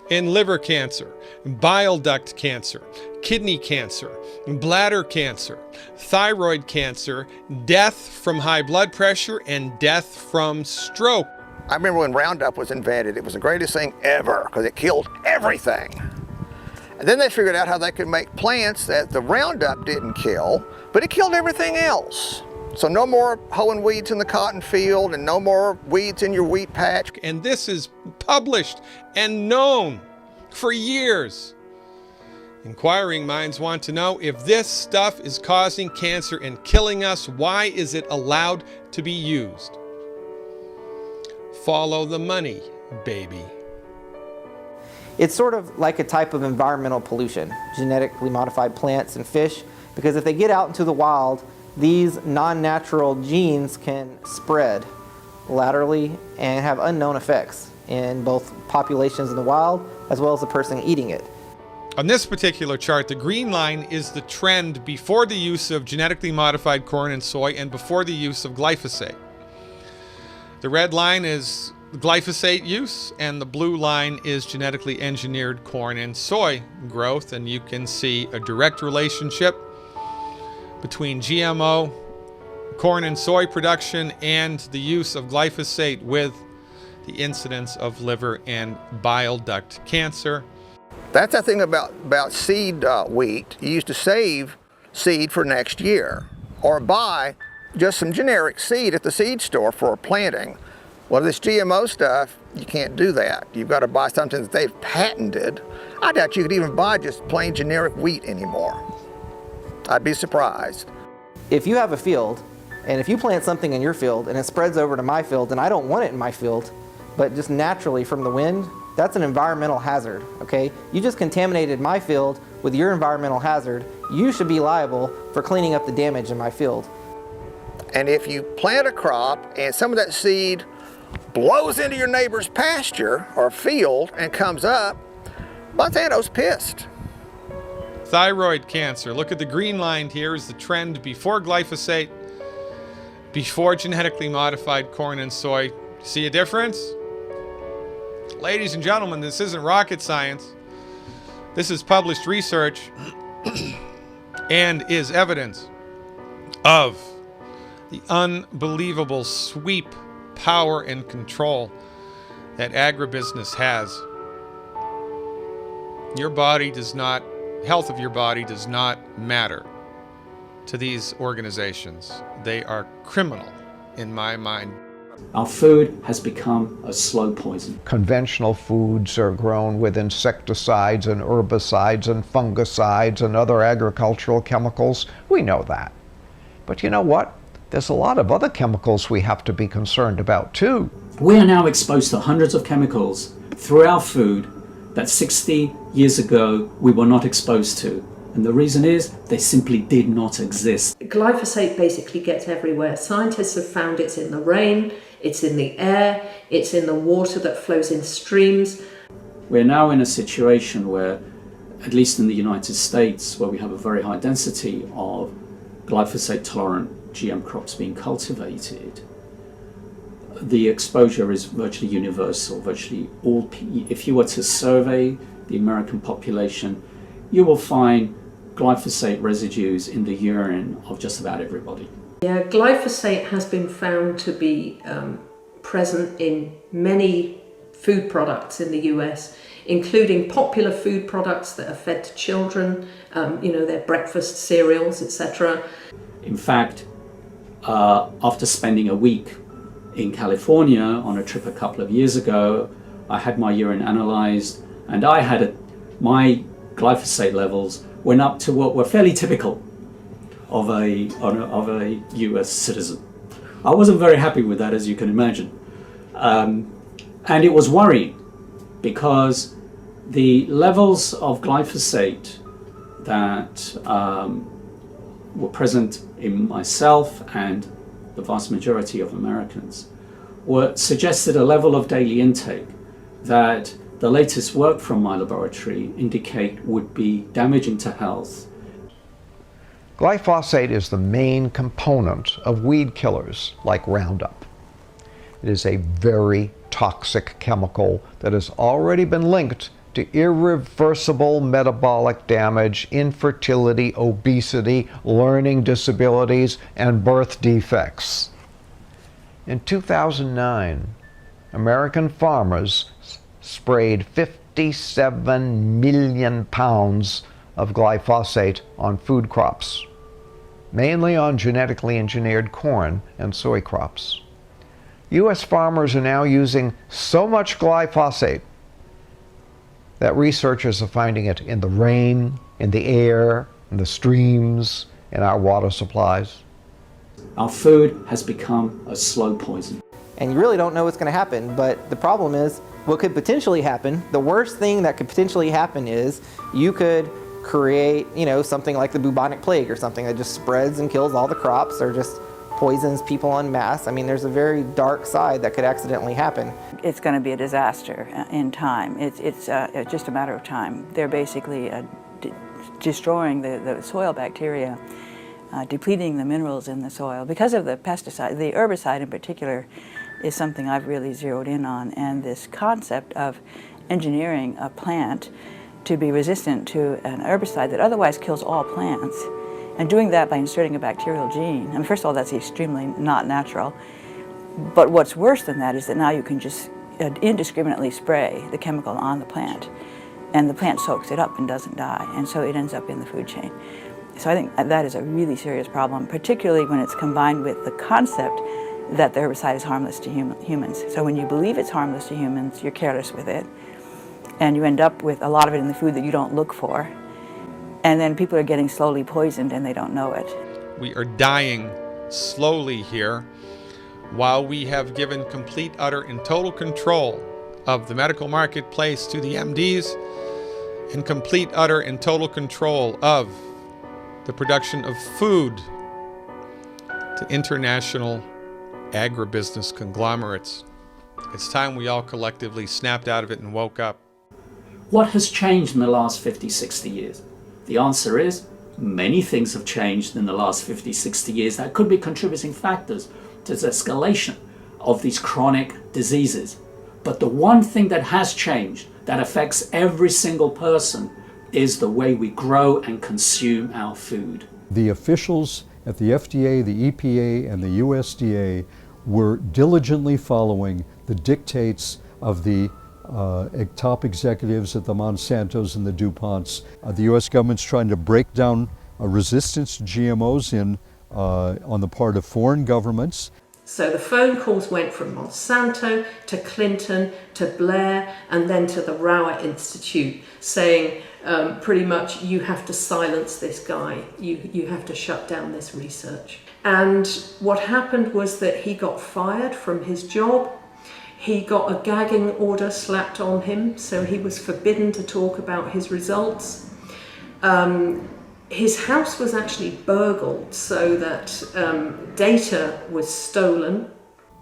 in liver cancer, bile duct cancer, kidney cancer, bladder cancer, thyroid cancer, death from high blood pressure, and death from stroke. I remember when Roundup was invented, it was the greatest thing ever because it killed everything. And then they figured out how they could make plants that the Roundup didn't kill, but it killed everything else. So no more hoeing weeds in the cotton field and no more weeds in your wheat patch. And this is published and known for years. Inquiring minds want to know, if this stuff is causing cancer and killing us, why is it allowed to be used? Follow the money, baby. It's sort of like a type of environmental pollution, genetically modified plants and fish, because if they get out into the wild, these non-natural genes can spread laterally and have unknown effects in both populations in the wild as well as the person eating it. On this particular chart, the green line is the trend before the use of genetically modified corn and soy and before the use of glyphosate. The red line is glyphosate use, and the blue line is genetically engineered corn and soy growth, and you can see a direct relationship between GMO corn and soy production and the use of glyphosate with the incidence of liver and bile duct cancer. That's the thing about seed wheat. You used to save seed for next year or buy just some generic seed at the seed store for planting. Well, this GMO stuff, you can't do that. You've got to buy something that they've patented. I doubt you could even buy just plain generic wheat anymore. I'd be surprised. If you have a field, and if you plant something in your field and it spreads over to my field and I don't want it in my field, but just naturally from the wind, that's an environmental hazard, okay? You just contaminated my field with your environmental hazard. You should be liable for cleaning up the damage in my field. And if you plant a crop and some of that seed blows into your neighbor's pasture or field and comes up, Monsanto's pissed. Thyroid cancer. Look at the green line here is the trend before glyphosate, before genetically modified corn and soy. See a difference? Ladies and gentlemen, this isn't rocket science. This is published research and is evidence of the unbelievable sweep, power, and control that agribusiness has. Your body does not, health of your body does not matter to these organizations. They are criminal in my mind. Our food has become a slow poison. Conventional foods are grown with insecticides and herbicides and fungicides and other agricultural chemicals. We know that. But you know what? There's a lot of other chemicals we have to be concerned about too. We are now exposed to hundreds of chemicals through our food that 60 years ago we were not exposed to. And the reason is they simply did not exist. Glyphosate basically gets everywhere. Scientists have found it's in the rain, it's in the air, it's in the water that flows in streams. We're now in a situation where, at least in the United States, where we have a very high density of glyphosate-tolerant GM crops being cultivated, the exposure is virtually universal. Virtually all, if you were to survey the American population, you will find glyphosate residues in the urine of just about everybody. Yeah, glyphosate has been found to be present in many food products in the US, including popular food products that are fed to children, their breakfast cereals, etc. In fact, after spending a week in California on a trip a couple of years ago, I had my urine analyzed, and I had my glyphosate levels went up to what were fairly typical of a US citizen. I wasn't very happy with that, as you can imagine. And it was worrying because the levels of glyphosate that were present in myself and the vast majority of Americans suggested a level of daily intake that the latest work from my laboratory indicate would be damaging to health. Glyphosate is the main component of weed killers like Roundup. It is a very toxic chemical that has already been linked to irreversible metabolic damage, infertility, obesity, learning disabilities, and birth defects. In 2009, American farmers sprayed 57 million pounds of glyphosate on food crops, mainly on genetically engineered corn and soy crops. U.S. farmers are now using so much glyphosate that researchers are finding it in the rain, in the air, in the streams, in our water supplies. Our food has become a slow poison. And you really don't know what's going to happen, but the problem is what could potentially happen, the worst thing that could potentially happen is you could create, something like the bubonic plague or something that just spreads and kills all the crops or just poisons people en masse. I mean, there's a very dark side that could accidentally happen. It's going to be a disaster in time. It's just a matter of time. They're basically destroying the soil bacteria, depleting the minerals in the soil. Because of the pesticide, the herbicide in particular is something I've really zeroed in on, and this concept of engineering a plant to be resistant to an herbicide that otherwise kills all plants, and doing that by inserting a bacterial gene. And first of all, that's extremely not natural. But what's worse than that is that now you can just indiscriminately spray the chemical on the plant, and the plant soaks it up and doesn't die, and so it ends up in the food chain. So I think that is a really serious problem, particularly when it's combined with the concept that the herbicide is harmless to humans. So when you believe it's harmless to humans, you're careless with it, and you end up with a lot of it in the food that you don't look for. And then people are getting slowly poisoned and they don't know it. We are dying slowly here while we have given complete, utter, and total control of the medical marketplace to the MDs and complete, utter, and total control of the production of food to international agribusiness conglomerates. It's time we all collectively snapped out of it and woke up. What has changed in the last 50, 60 years? The answer is many things have changed in the last 50, 60 years that could be contributing factors to this escalation of these chronic diseases. But the one thing that has changed, that affects every single person, is the way we grow and consume our food. The officials at the FDA, the EPA, and the USDA were diligently following the dictates of the top executives at the Monsantos and the DuPonts. The U.S. government's trying to break down resistance to GMOs on the part of foreign governments. So the phone calls went from Monsanto to Clinton to Blair and then to the Rower Institute saying pretty much you have to silence this guy, you have to shut down this research. And what happened was that he got fired from his job. He got a gagging order slapped on him, so he was forbidden to talk about his results. His house was actually burgled so that data was stolen.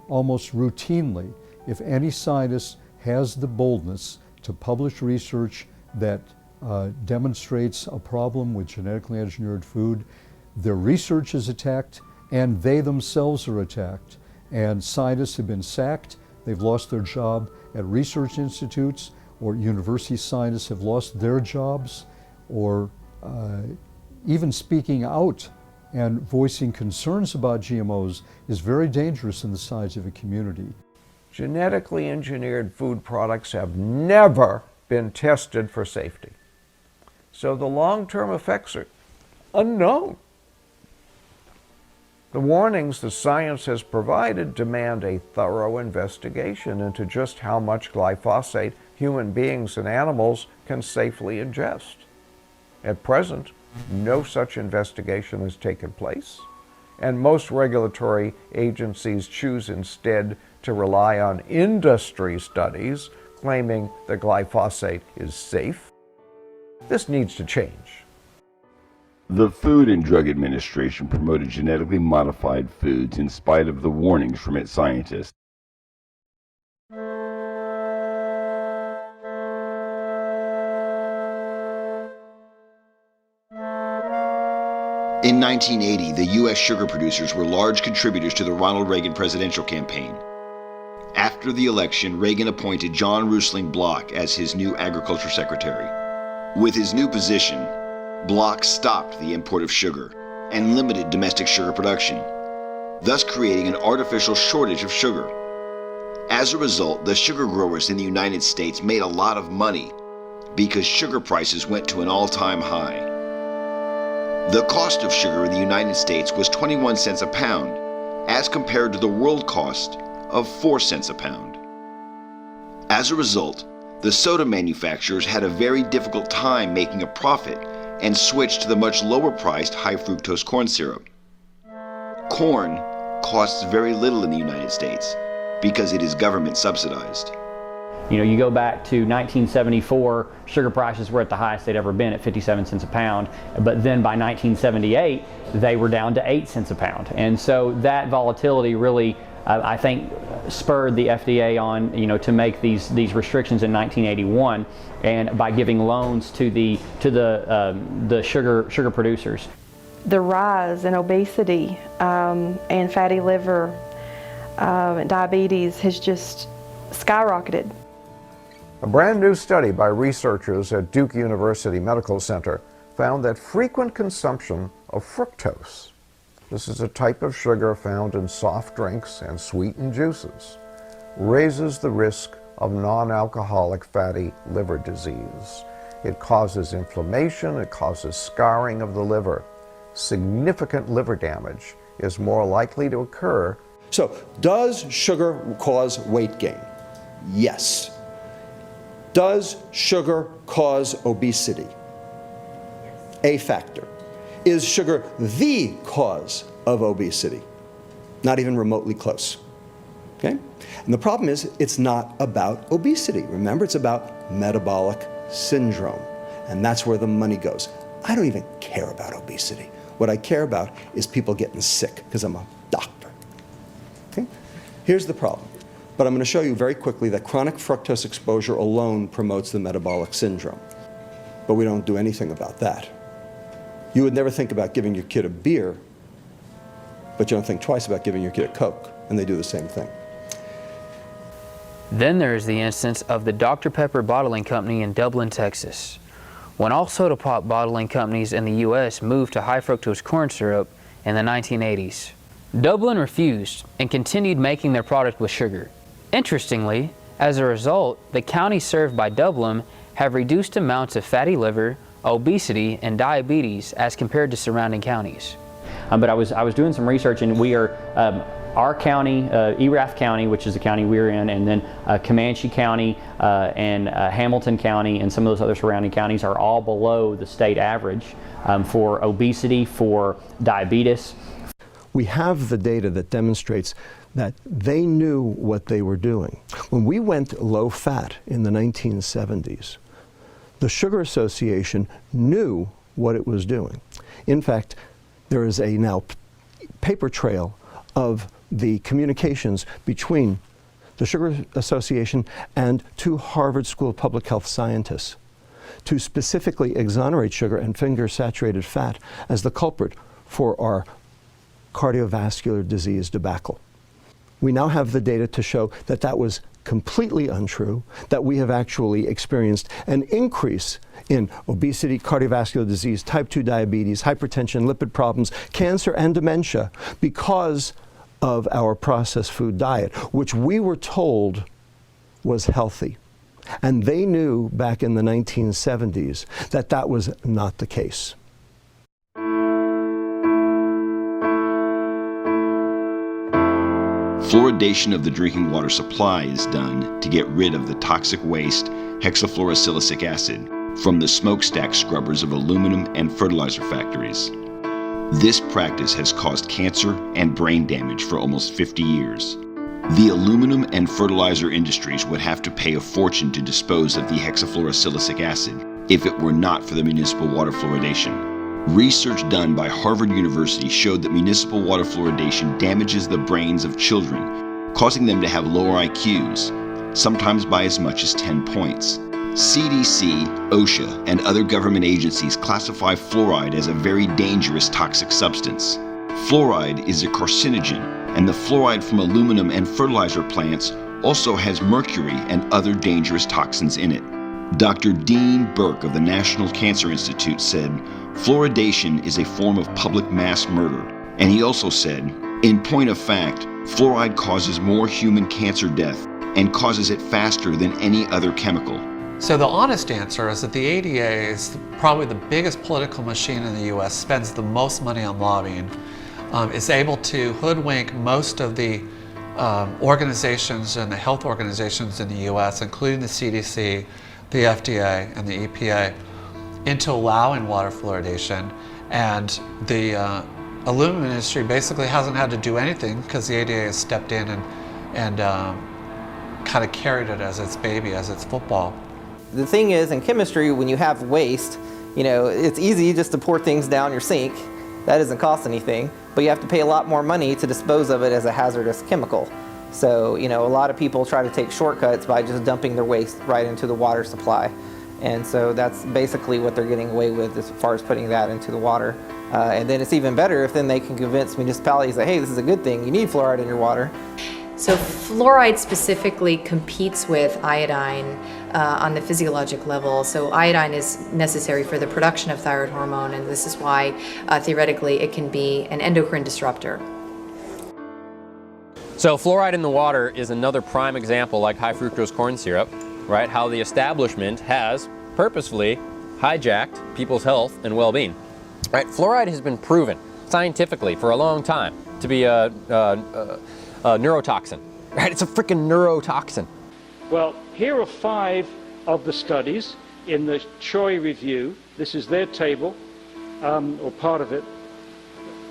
Almost routinely, if any scientist has the boldness to publish research that demonstrates a problem with genetically engineered food, their research is attacked and they themselves are attacked. And scientists have been sacked, they've lost their job at research institutes, or university scientists have lost their jobs, or even speaking out and voicing concerns about GMOs is very dangerous in the scientific community. Genetically engineered food products have never been tested for safety. So the long-term effects are unknown. The warnings the science has provided demand a thorough investigation into just how much glyphosate human beings and animals can safely ingest. At present, no such investigation has taken place, and most regulatory agencies choose instead to rely on industry studies claiming that glyphosate is safe. This needs to change. The Food and Drug Administration promoted genetically modified foods in spite of the warnings from its scientists. In 1980, the U.S. sugar producers were large contributors to the Ronald Reagan presidential campaign. After the election, Reagan appointed John Roosling Bloch as his new agriculture secretary. With his new position, Bloch stopped the import of sugar and limited domestic sugar production, thus creating an artificial shortage of sugar. As a result, the sugar growers in the United States made a lot of money because sugar prices went to an all-time high. The cost of sugar in the United States was 21 cents a pound, as compared to the world cost of 4 cents a pound. As a result, the soda manufacturers had a very difficult time making a profit and switched to the much lower priced high fructose corn syrup. Corn costs very little in the United States because it is government subsidized. You know, you go back to 1974, sugar prices were at the highest they'd ever been at 57 cents a pound, but then by 1978, they were down to 8 cents a pound. And so that volatility really, I think, spurred the FDA on, you know, to make these restrictions in 1981, and by giving loans to the sugar producers. The rise in obesity and fatty liver and diabetes has just skyrocketed. A brand new study by researchers at Duke University Medical Center found that frequent consumption of fructose, this is a type of sugar found in soft drinks and sweetened juices, raises the risk of non-alcoholic fatty liver disease. It causes inflammation, it causes scarring of the liver. Significant liver damage is more likely to occur. So, does sugar cause weight gain? Yes. Does sugar cause obesity? A factor. Is sugar the cause of obesity? Not even remotely close. Okay? And the problem is, it's not about obesity. Remember, it's about metabolic syndrome. And that's where the money goes. I don't even care about obesity. What I care about is people getting sick, because I'm a doctor. Okay? Here's the problem. But I'm going to show you very quickly that chronic fructose exposure alone promotes the metabolic syndrome. But we don't do anything about that. You would never think about giving your kid a beer, but you don't think twice about giving your kid a Coke, and they do the same thing. Then there is the instance of the Dr. Pepper bottling company in Dublin, Texas. When all soda pop bottling companies in the U.S. moved to high fructose corn syrup in the 1980s, Dublin refused and continued making their product with sugar. Interestingly, as a result, the counties served by Dublin have reduced amounts of fatty liver, obesity, and diabetes as compared to surrounding counties. But I was doing some research, and we are, our county, Erath County, which is the county we're in, and then Comanche County and Hamilton County and some of those other surrounding counties are all below the state average for obesity, for diabetes. We have the data that demonstrates that they knew what they were doing. When we went low fat in the 1970s, the Sugar Association knew what it was doing. In fact, there is a now paper trail of the communications between the Sugar Association and two Harvard School of Public Health scientists to specifically exonerate sugar and finger saturated fat as the culprit for our cardiovascular disease debacle. We now have the data to show that that was completely untrue, that we have actually experienced an increase in obesity, cardiovascular disease, type 2 diabetes, hypertension, lipid problems, cancer, and dementia because of our processed food diet, which we were told was healthy. And they knew back in the 1970s that that was not the case. Fluoridation of the drinking water supply is done to get rid of the toxic waste hexafluorosilicic acid from the smokestack scrubbers of aluminum and fertilizer factories. This practice has caused cancer and brain damage for almost 50 years. The aluminum and fertilizer industries would have to pay a fortune to dispose of the hexafluorosilicic acid if it were not for the municipal water fluoridation. Research done by Harvard University showed that municipal water fluoridation damages the brains of children, causing them to have lower IQs, sometimes by as much as 10 points. CDC, OSHA, and other government agencies classify fluoride as a very dangerous toxic substance. Fluoride is a carcinogen, and the fluoride from aluminum and fertilizer plants also has mercury and other dangerous toxins in it. Dr. Dean Burke of the National Cancer Institute said, "Fluoridation is a form of public mass murder." And he also said, "In point of fact, fluoride causes more human cancer death and causes it faster than any other chemical." So the honest answer is that the ADA is probably the biggest political machine in the US, spends the most money on lobbying, is able to hoodwink most of the organizations and the health organizations in the US, including the CDC, the FDA, and the EPA, into allowing water fluoridation. And the aluminum industry basically hasn't had to do anything because the ADA has stepped in and kind of carried it as its baby, as its football. The thing is, in chemistry, when you have waste, you know, it's easy just to pour things down your sink. That doesn't cost anything, but you have to pay a lot more money to dispose of it as a hazardous chemical. So, you know, a lot of people try to take shortcuts by just dumping their waste right into the water supply. And so that's basically what they're getting away with as far as putting that into the water. And then it's even better if then they can convince municipalities that, hey, this is a good thing, you need fluoride in your water. So fluoride specifically competes with iodine on the physiologic level. So iodine is necessary for the production of thyroid hormone, and this is why theoretically it can be an endocrine disruptor. So fluoride in the water is another prime example, like high fructose corn syrup, right? How the establishment has purposefully hijacked people's health and well-being. Right? Fluoride has been proven scientifically for a long time to be a neurotoxin. Right? It's a freaking neurotoxin. Well, here are 5 of the studies in the Choi review. This is their table, or part of it,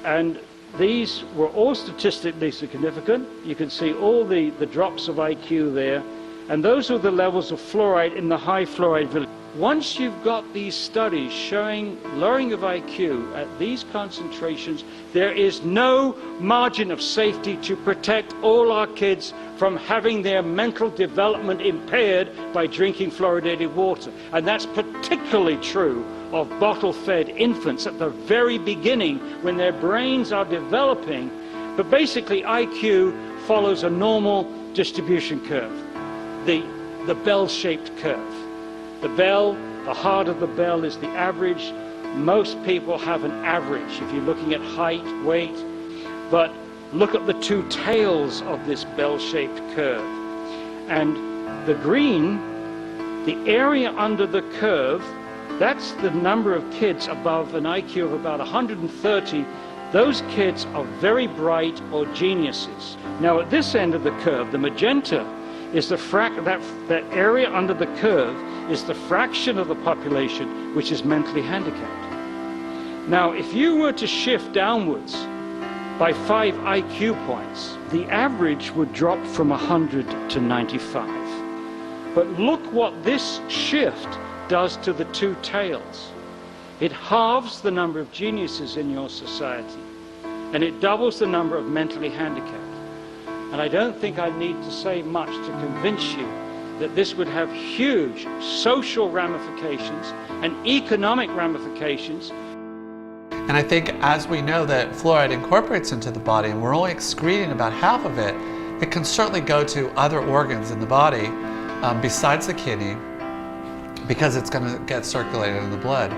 and these were all statistically significant. You can see all the drops of IQ there, and those are the levels of fluoride in the high fluoride village. once you've got these studies showing lowering of IQ at these concentrations, there is no margin of safety to protect all our kids from having their mental development impaired by drinking fluoridated water. And that's particularly true of bottle-fed infants at the very beginning when their brains are developing. But basically IQ follows a normal distribution curve, the bell-shaped curve. The bell, the heart of the bell is the average. Most people have an average if you're looking at height, weight. But look at the two tails of this bell-shaped curve. And the green, the area under the curve, that's the number of kids above an IQ of about 130. Those kids are very bright or geniuses. Now at this end of the curve, the magenta is that area under the curve is the fraction of the population which is mentally handicapped. Now, if you were to shift downwards by 5 IQ points, the average would drop from 100 to 95. But look what this shift does to the two tails. It halves the number of geniuses in your society, and it doubles the number of mentally handicapped. And I don't think I need to say much to convince you that this would have huge social ramifications and economic ramifications. And I think as we know that fluoride incorporates into the body and we're only excreting about half of it, it can certainly go to other organs in the body besides the kidney because it's going to get circulated in the blood.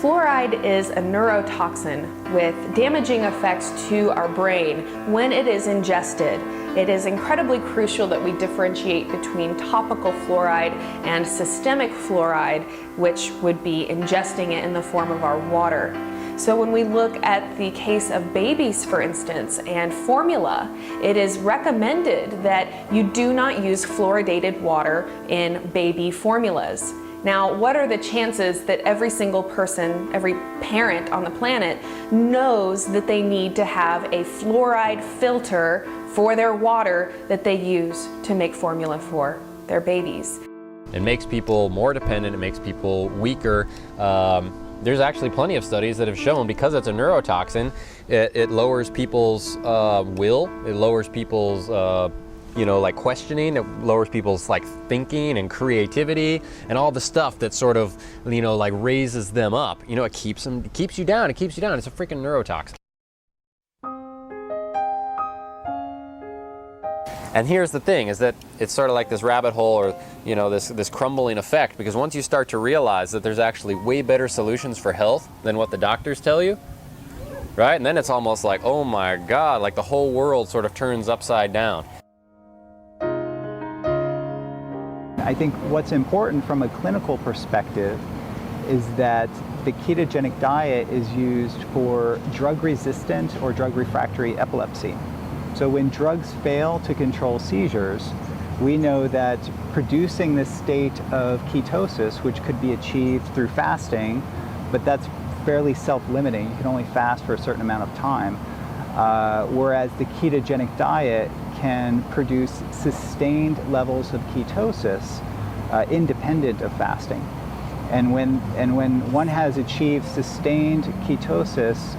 Fluoride is a neurotoxin with damaging effects to our brain when it is ingested. It is incredibly crucial that we differentiate between topical fluoride and systemic fluoride, which would be ingesting it in the form of our water. So when we look at the case of babies, for instance, and formula, it is recommended that you do not use fluoridated water in baby formulas. Now, what are the chances that every single person, every parent on the planet knows that they need to have a fluoride filter for their water that they use to make formula for their babies? It makes people more dependent, it makes people weaker. There's actually plenty of studies that have shown because it's a neurotoxin, it lowers people's will, it lowers people's like questioning, it lowers people's like thinking and creativity and all the stuff that sort of, like raises them up. It keeps you down, It's a freaking neurotoxin. And here's the thing, is that it's sort of like this rabbit hole or, this crumbling effect, because once you start to realize that there's actually way better solutions for health than what the doctors tell you, right? And then it's almost like, oh my God, like the whole world sort of turns upside down. I think what's important from a clinical perspective is that the ketogenic diet is used for drug-resistant or drug-refractory epilepsy. So when drugs fail to control seizures, we know that producing this state of ketosis, which could be achieved through fasting, but that's fairly self-limiting. You can only fast for a certain amount of time, whereas the ketogenic diet can produce sustained levels of ketosis independent of fasting. And when one has achieved sustained ketosis,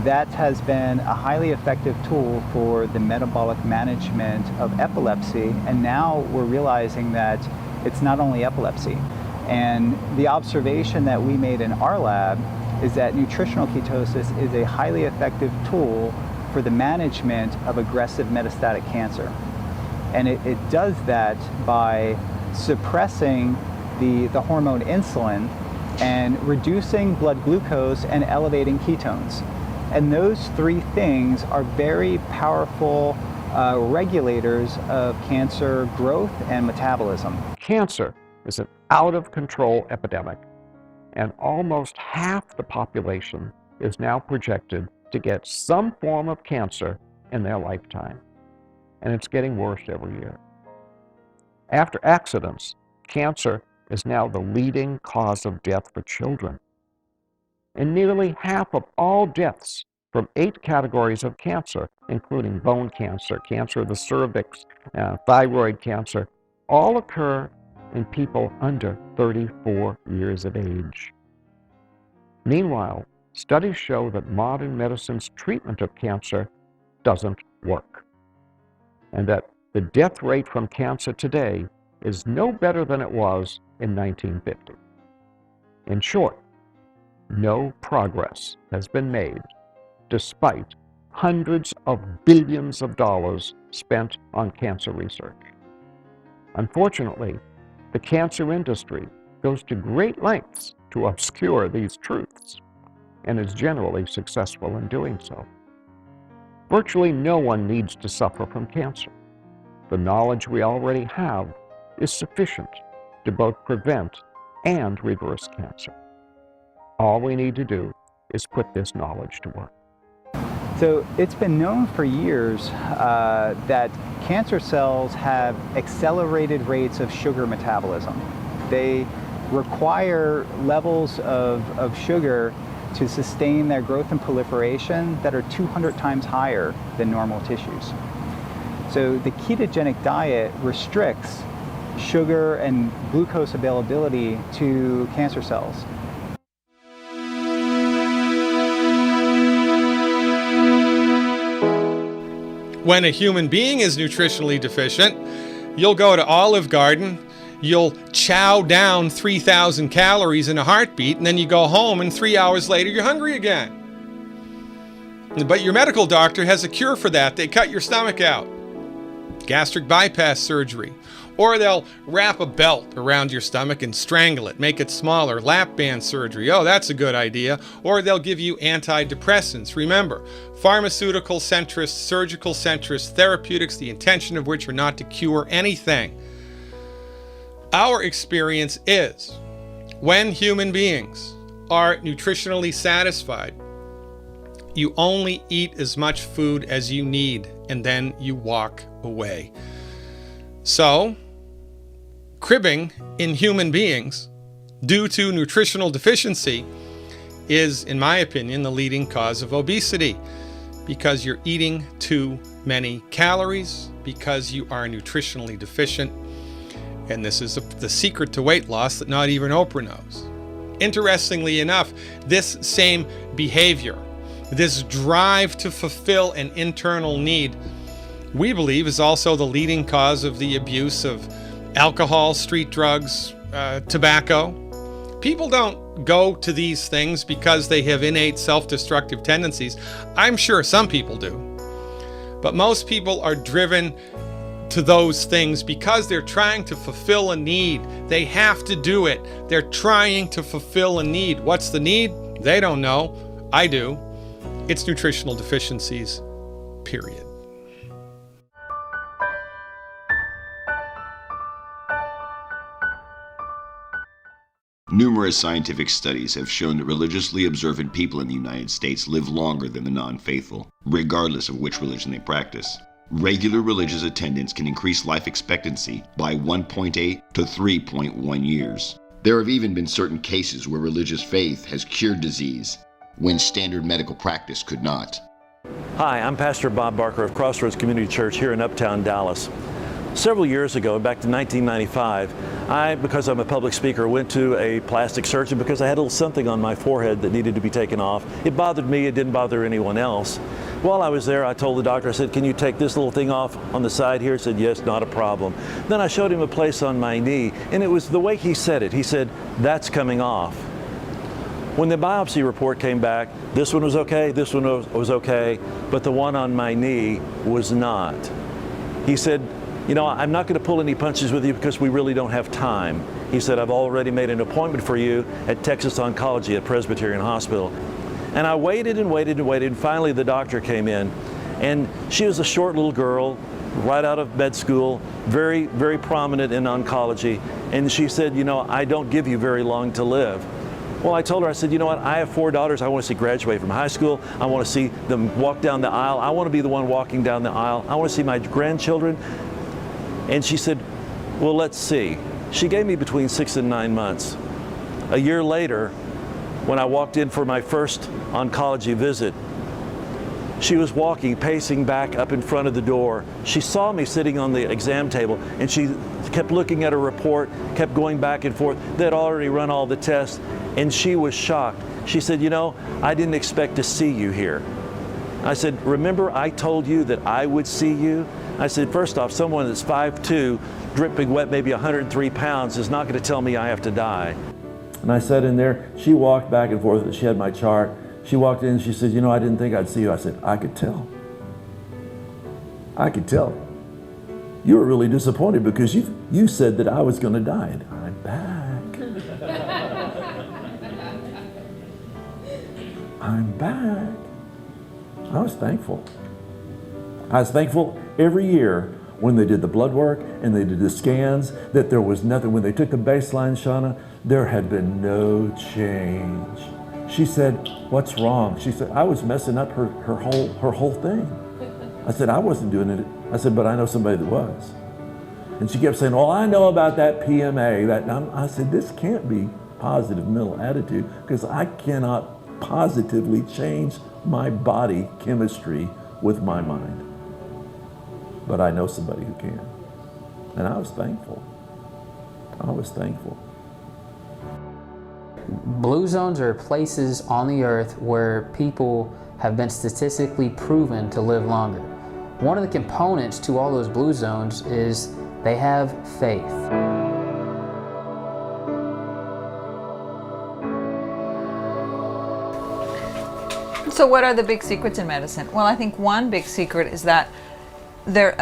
that has been a highly effective tool for the metabolic management of epilepsy. And now we're realizing that it's not only epilepsy. And the observation that we made in our lab is that nutritional ketosis is a highly effective tool for the management of aggressive metastatic cancer. And it does that by suppressing the hormone insulin and reducing blood glucose and elevating ketones. And those three things are very powerful regulators of cancer growth and metabolism. Cancer is an out-of-control epidemic, and almost half the population is now projected to get some form of cancer in their lifetime. And it's getting worse every year. After accidents, cancer is now the leading cause of death for children. And nearly half of all deaths from 8 categories of cancer, including bone cancer, cancer of the cervix, thyroid cancer, all occur in people under 34 years of age. Meanwhile, studies show that modern medicine's treatment of cancer doesn't work, and that the death rate from cancer today is no better than it was in 1950. In short, no progress has been made despite hundreds of billions of dollars spent on cancer research. Unfortunately, the cancer industry goes to great lengths to obscure these truths and is generally successful in doing so. Virtually no one needs to suffer from cancer. The knowledge we already have is sufficient to both prevent and reverse cancer. All we need to do is put this knowledge to work. So it's been known for years that cancer cells have accelerated rates of sugar metabolism. They require levels of sugar to sustain their growth and proliferation that are 200 times higher than normal tissues. So the ketogenic diet restricts sugar and glucose availability to cancer cells. When a human being is nutritionally deficient, you'll go to Olive Garden, you'll chow down 3,000 calories in a heartbeat, and then you go home and 3 hours later you're hungry again. But your medical doctor has a cure for that. They cut your stomach out. Gastric bypass surgery. Or they'll wrap a belt around your stomach and strangle it, make it smaller. Lap band surgery. Oh, that's a good idea. Or they'll give you antidepressants. Remember, pharmaceutical centrists, surgical centrists, therapeutics, the intention of which are not to cure anything. Our experience is when human beings are nutritionally satisfied, you only eat as much food as you need, and then you walk away. So, cribbing in human beings due to nutritional deficiency is, in my opinion, the leading cause of obesity, because you're eating too many calories, because you are nutritionally deficient, and this is the secret to weight loss that not even Oprah knows. Interestingly enough, this same behavior, this drive to fulfill an internal need, we believe is also the leading cause of the abuse of alcohol, street drugs, tobacco. People don't go to these things because they have innate self-destructive tendencies. I'm sure some people do. But most people are driven to those things because they're trying to fulfill a need. They have to do it. They're trying to fulfill a need. What's the need? They don't know. I do. It's nutritional deficiencies, period. Numerous scientific studies have shown that religiously observant people in the United States live longer than the non-faithful, regardless of which religion they practice. Regular religious attendance can increase life expectancy by 1.8 to 3.1 years. There have even been certain cases where religious faith has cured disease when standard medical practice could not. Hi, I'm Pastor Bob Barker of Crossroads Community Church here in Uptown Dallas. Several years ago, back to 1995, because I'm a public speaker, went to a plastic surgeon because I had a little something on my forehead that needed to be taken off. It bothered me, it didn't bother anyone else. While I was there, I told the doctor, I said, can you take this little thing off on the side here? He said, yes, not a problem. Then I showed him a place on my knee, and it was the way he said it. He said, that's coming off. When the biopsy report came back, this one was okay, this one was okay, but the one on my knee was not. He said, you know, I'm not going to pull any punches with you because we really don't have time. He said, I've already made an appointment for you at Texas Oncology at Presbyterian Hospital. And I waited and waited and waited, and finally the doctor came in. And she was a short little girl, right out of med school, very, very prominent in oncology. And she said, you know, I don't give you very long to live. Well, I told her, I said, you know what, I have 4 daughters. I want to see graduate from high school. I want to see them walk down the aisle. I want to be the one walking down the aisle. I want to see my grandchildren. And she said, well, let's see. She gave me between 6 and 9 months. A year later, when I walked in for my first oncology visit, She was walking, pacing back up in front of the door. She saw me sitting on the exam table, and she kept looking at her report, kept going back and forth. They'd already run all the tests, and she was shocked. She said, "You know, I didn't expect to see you here." I said, "Remember I told you that I would see you?" I said, "First off, someone that's 5'2", dripping wet, maybe 103 pounds, is not going to tell me I have to die." And I sat in there. She walked back and forth. She had my chart. She walked in and she said, "You know, I didn't think I'd see you." I said, "I could tell. I could tell. You were really disappointed because you said that I was going to die." And I'm back. I'm back. I was thankful. I was thankful every year when they did the blood work and they did the scans that there was nothing. When they took the baseline, Shauna, there had been no change. She said, "What's wrong?" She said, "I was messing up her whole thing." I said, "I wasn't doing it." I said, "But I know somebody that was." And she kept saying, "Well, I know about that PMA." I said, "This can't be positive mental attitude because I cannot positively change my body chemistry with my mind. But I know somebody who can." And I was thankful. I was thankful. Blue zones are places on the earth where people have been statistically proven to live longer. One of the components to all those blue zones is they have faith. So what are the big secrets in medicine? Well, I think one big secret is that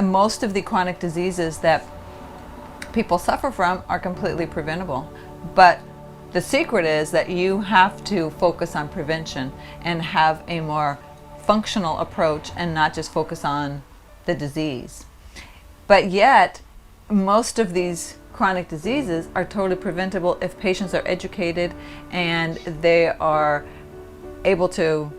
most of the chronic diseases that people suffer from are completely preventable. But the secret is that you have to focus on prevention and have a more functional approach and not just focus on the disease. But yet, most of these chronic diseases are totally preventable if patients are educated and they are able to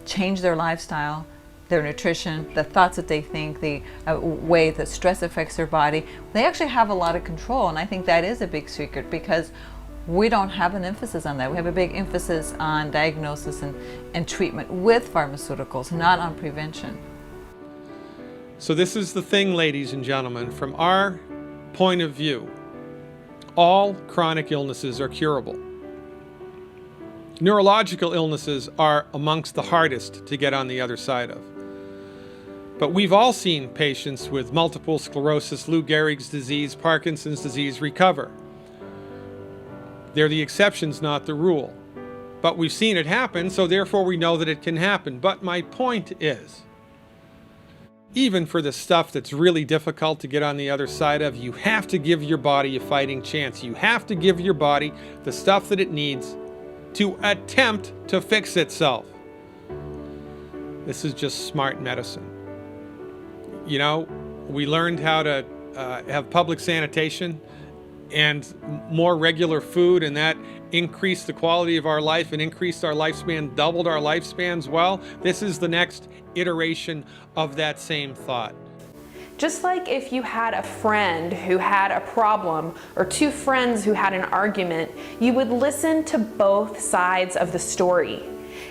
change their lifestyle, their nutrition, the thoughts that they think, the way that stress affects their body. They actually have a lot of control, and I think that is a big secret because we don't have an emphasis on that. We have a big emphasis on diagnosis and treatment with pharmaceuticals, not on prevention. So this is the thing, ladies and gentlemen, from our point of view, all chronic illnesses are curable. Neurological illnesses are amongst the hardest to get on the other side of. But we've all seen patients with multiple sclerosis, Lou Gehrig's disease, Parkinson's disease recover. They're the exceptions, not the rule. But we've seen it happen, so therefore we know that it can happen. But my point is, even for the stuff that's really difficult to get on the other side of, you have to give your body a fighting chance. You have to give your body the stuff that it needs to attempt to fix itself. This is just smart medicine. You know, we learned how to have public sanitation and more regular food, and that increased the quality of our life and increased our lifespan, doubled our lifespans. Well, this is the next iteration of that same thought. Just like if you had a friend who had a problem or two friends who had an argument, you would listen to both sides of the story.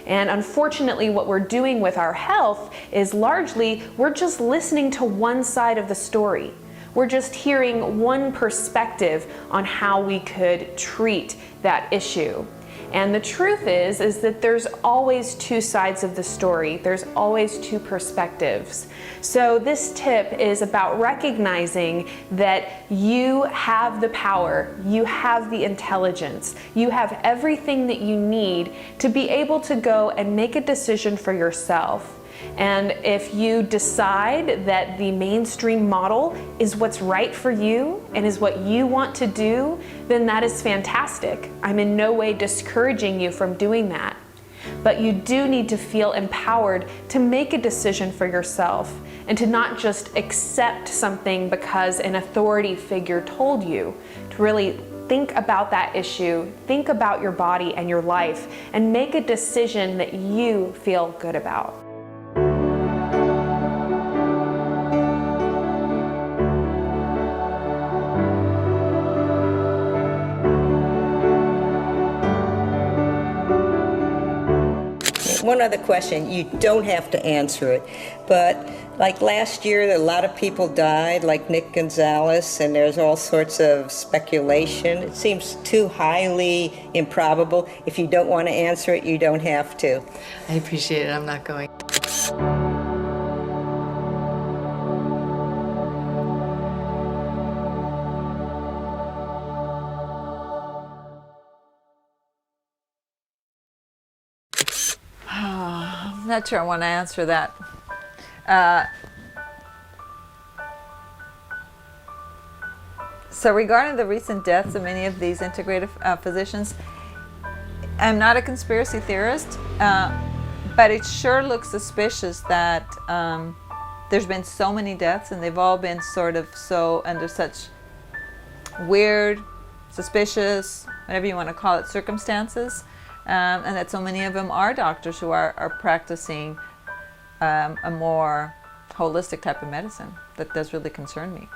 And unfortunately, what we're doing with our health is largely we're just listening to one side of the story. We're just hearing one perspective on how we could treat that issue. And the truth is that there's always two sides of the story. There's always two perspectives. So this tip is about recognizing that you have the power, you have the intelligence, you have everything that you need to be able to go and make a decision for yourself. And if you decide that the mainstream model is what's right for you and is what you want to do, then that is fantastic. I'm in no way discouraging you from doing that. But you do need to feel empowered to make a decision for yourself and to not just accept something because an authority figure told you. To really think about that issue, think about your body and your life, and make a decision that you feel good about. one other question. You don't have to answer it, but like last year, a lot of people died, like Nick Gonzalez, and there's all sorts of speculation. It seems too highly improbable. If you don't want to answer it, you don't have to. I appreciate it. I'm not going. I'm not sure I want to answer that. So regarding the recent deaths of many of these integrative physicians, I'm not a conspiracy theorist, but it sure looks suspicious that there's been so many deaths and they've all been sort of so under such weird, suspicious, whatever you want to call it, circumstances, and that so many of them are doctors who are practicing a more holistic type of medicine. That does really concern me.